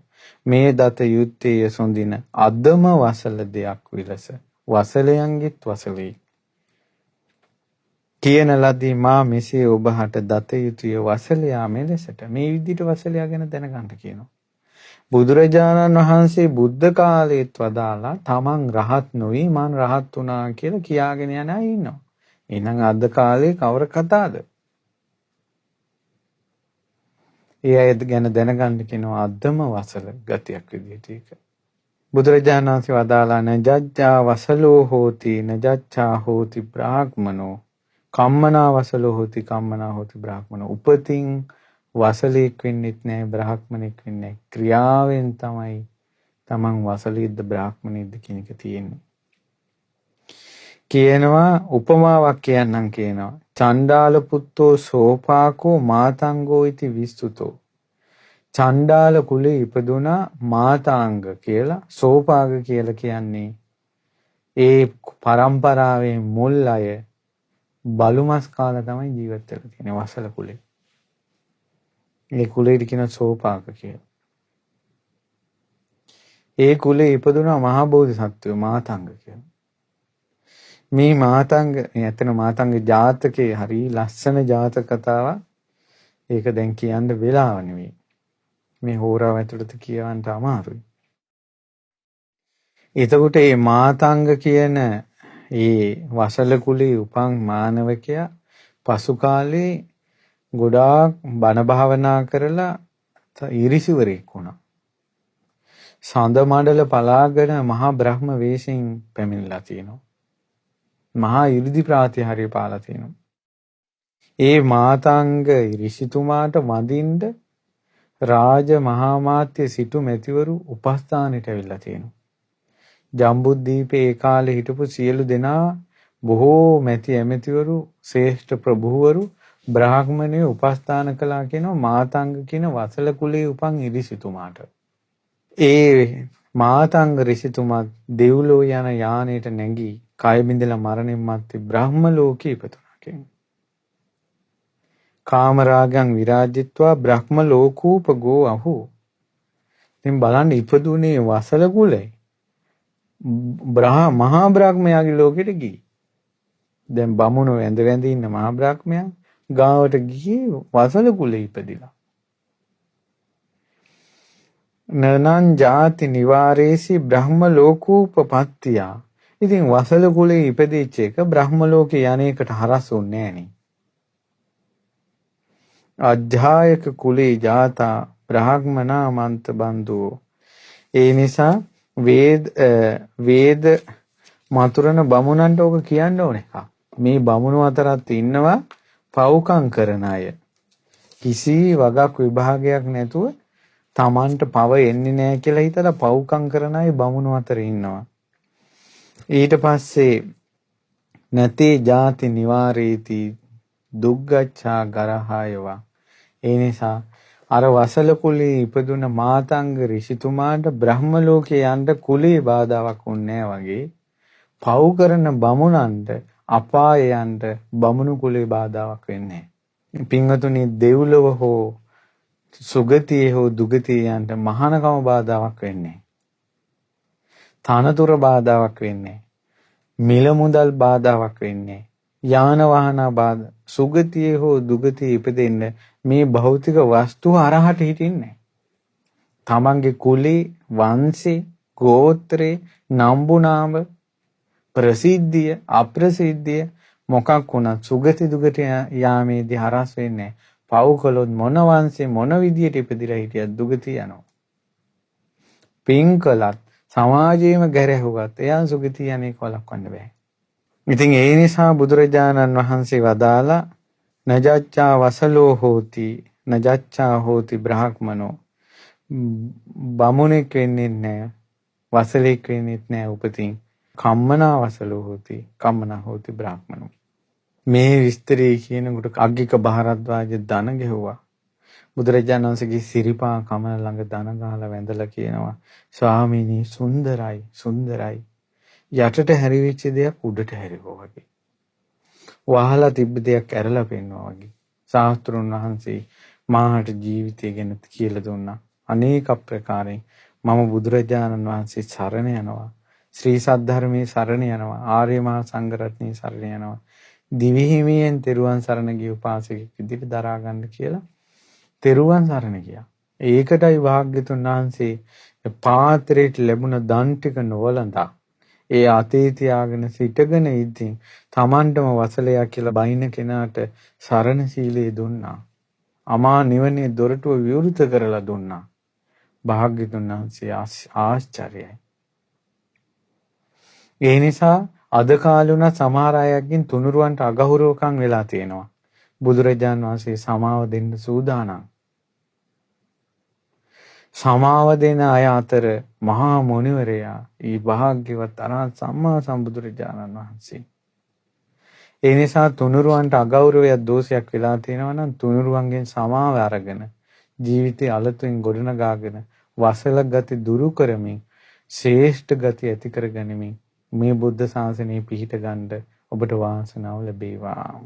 මේ දත යුත්තේ සොඳින අදම වසල දෙයක් විලස වසලයන්ගෙත් වසලේ කියන ලදී මා මෙසේ ඔබහට දත යුතුය වසලයා මෙලෙසට මේ විදිහට වසලයා ගැන දැනගන්න කියනවා. බුදුරජාණන් වහන්සේ බුද්ධ කාලයේත් වදාලා තමන් රහත් නොවි මං රහත් වුණා කියලා කියාගෙන යන අය ඉන්නවා. එහෙනම් අද කාලේ කවර කතාවද? ඒ අය ගැන දැනගන්න කියනවා අදම වසල ගතියක් විදිහට ඒක. බුදුරජාණන් වහන්සේ වදාලා නජ්ජා වසලෝ හෝති නජච්ඡා හෝති බ්‍රාහ්මනෝ කම්මනා වසලෝ හෝති කම්මනා හෝති බ්‍රාහ්මනෝ. උපතින් වසලෙක් වෙන්නෙත් නැහැ බ්‍රාහ්මණෙක් වෙන්නේ නැහැ. ක්‍රියාවෙන් තමයි තමන් වසලෙද්ද බ්‍රාහ්මණෙද්ද කියන එක තියෙන්නේ. කියනවා උපමාවක් කියන්නම් කියනවා. චණ්ඩාල පුත්තෝ සෝපාකෝ මාතංගෝ ඉති විස්තුතෝ. චණ්ඩාල කුලේ ඉපදුනා මාතාංග කියලා සෝපාග කියලා කියන්නේ ඒ පරම්පරාවේ මුල් අය බලුමස් කාලා තමයි ජීවත් වෙලා තියෙන්නේ වසල කුලේ. ඒ කුලෙට කියන සෝපාක කියලා. ඒ කුලේ ඉපදුනා මහා බෝධිසත්වයෝ මාතංග කියලා. මේ මාතංග ඇත්තන මාතංග ජාතකේ හරි ලස්සන ජාතක කතාවක්. ඒක දැන් කියන්න වෙලාව නෙවෙයි. මේ හෝරාව ඇතුළත කියවන්න අමාරුයි. එතකොට මේ මාතංග කියන ඒ වසල කුලේ උපන් මානවකයා පසු කාලේ ගොඩාක් බණ භාවනා කරලා ඊරිසිවරෙක් වුණා. සඳ මණ්ඩල පලාගෙන මහා බ්‍රහ්ම වේශයෙන් පැමිණලා තිනවා. මහා 이르දි ප්‍රාතිහාර්ය පාලා තිනවා. ඒ මාතංග ඍෂිතුමාට වඳින්න රාජ මහා මාත්‍ය සිටු මැතිවරු උපස්ථානෙට ඇවිල්ලා තිනවා. ජම්බුද්දීපේ ඒ කාලේ හිටපු සියලු දෙනා බොහෝ මැති ඇමතිවරු ශ්‍රේෂ්ඨ ප්‍රභූවරු බ්‍රාහ්මණය උපස්ථාන කළා කියනවා මාතංග කියන වසල කුලේ උපන් ඍෂිතුමාට. ඒ මාතංග ඍෂිතුමා දෙව්ලෝ යන යානයට නැගී කය බිඳලා මරණින් මත්තේ බ්‍රහ්ම ලෝකේ ඉපදුනා කියන්නේ. කාමරාගං විරාජිත්වා බ්‍රහ්ම ලෝකූපගෝ අහු. ඉතින් බලන්න ඉපදුනේ වසල කුලේ. මහා බ්‍රහ්මයාගේ ලෝකෙට ගිහින්. දැන් බමුණෝ වැඳ වැඳ ඉන්න මහා බ්‍රහ්මයා ගාවට ගිහී වසල කුලේ ඉපදිලා. නනං ජාති නිවාරේසි බ්‍රහ්ම ලෝකූපපත්තියා. ඉතින් වසල කුලේ ඉපදිච්ච එක බ්‍රහ්ම ලෝකේ යන්නේකට හරස්ුන්නේ නෑනේ. අධ්‍යායක කුලේ ජාතා බ්‍රාහ්මනා මන්ත බන්දුෝ. ඒ නිසා වේද මතුරන බමුණන්ට ඕක කියන්න ඕන එකක්. මේ බමුණු අතරත් ඉන්නවා පව්කම් කරන අය. කිසි වගක් විභාගයක් නැතුව Tamanට පව එන්නේ නැහැ කියලා හිතලා පව්කම් කරන අය බමුණු අතර ඉන්නවා. ඊට පස්සේ නැතේ ಜಾති නිවාරේති දුග්ගච්ඡා ගරහායවා. ඒ නිසා අර වසල කුලේ ඉපදුන මාතංග ඍෂිතුමාට බ්‍රහ්ම ලෝකේ යන්න කුලේ බාධාවක් වුණේ වගේ පව් කරන බමුණන්ට අපාය යන්න බමුණු කුලේ බාධාවක් වෙන්නේ. පින්වතුනි දෙව්ලොව හෝ සුගතියේ හෝ දුගතියේ යන්න මහානකම බාධාවක් වෙන්නේ. තනතුර බාධාවක් වෙන්නේ. මිල මුදල් බාධාවක් වෙන්නේ. යාන වාහන බාධා සුගතියේ හෝ දුගතියේ ඉපදෙන්න මේ භෞතික වස්තු අරහට හිටින්නේ. තමන්ගේ කුලේ වංශේ ගෝත්‍රේ නම්බු නාම ප්‍රසිද්ධිය අප්‍රසිද්ධිය මොකක් වුණත් සුගති දුගති යාමේදී හරස් වෙන්නේ. පව් කළොත් මොන වංශේ මොන විදියට ඉපදිලා හිටියත් දුගති යනවා. පින් කළත් සමාජයේම ගැරහුවත් එයා සුගති යන්නේ වළක්වන්න බෑ. ඉතින් ඒ නිසා බුදුරජාණන් වහන්සේ වදාලා නජච්ඡා වසලෝ හෝති නජච්ඡා හෝති බ්‍රාහ්මනෝ බමුණෙක් වෙන්නේ නැහැ වසලෙක් වෙන්නේ නැහැ උපතින් කම්මනා වසලෝ හෝති කම්මනා හෝති බ්‍රාහ්මනෝ. මේ විස්තරය කියනකොට අග්ගික බහරද්වාජ දන ගැහුවා. බුදුරජාණන් වහන්සේගේ සිරිපා කමල ළඟ දන ගහලා වැඳලා කියනවා ස්වාමීනි සුන්දරයි සුන්දරයි. යටට හැරිවිච්ච දෙයක් උඩට හැරිවෝ වගේ. වහලා තිබ්බ දෙයක් ඇරලා පෙන්නවා වගේ. ශාස්ත්‍රුන් වහන්සේ මාහට ජීවිතය ගැන කියලා දුන්නා. අනේක ප්‍රකාරයෙන් මම බුදුරජාණන් වහන්සේ සරණ යනවා. ශ්‍රී සද්ධර්මයේ සරණ යනවා. ආර්ය මහා සංඝරත්නයේ සරණ යනවා. දිවිහිමියෙන් තෙරුවන් සරණ ගිය උපාසකෙක් විදිහට දරා ගන්න කියලා තෙරුවන් සරණ ගියා. ඒකටයි වාග්යතුන් වහන්සේ පාත්‍රයට ලැබුණ දන් ටික නොවලඳා ඒ අතේ තියාගෙන සිටගෙන ඉඳින් Tamanටම වසලයා කියලා බයින කෙනාට සරණ සීලය දුන්නා. අමා නිවනේ දොරටුව විවෘත කරලා දුන්නා. භාග්‍යතුන් වහන්සේ ආශ්චර්යයි. ඒ නිසා අද කාලේ උනා සමහර අයගෙන් තුනුරුවන්ට අගෞරවකම් වෙලා තියෙනවා. බුදුරජාන් වහන්සේ සමාව දෙන්න සූදානම්. සමාව දෙන අය අතර මහා මුනිවරයා ඊ භාග්‍යවත් අරහත් සම්මා සම්බුදුරජාණන් වහන්සේ. ඒ නිසා තුනුරුවන්ට අගෞරවයක් දෝෂයක් වෙලා තියෙනවා නම් තුනුරුවන්ගෙන් සමාව අරගෙන ජීවිතය අලතුරින් ගොඩනගාගෙන වසල ගති දුරු කරමින් ශ්‍රේෂ්ඨ ගති ඇති කරගනිමින් මේ බුද්ධ ශාසනය පිහිට ගන්න ඔබට වාසනාව ලැබේවා.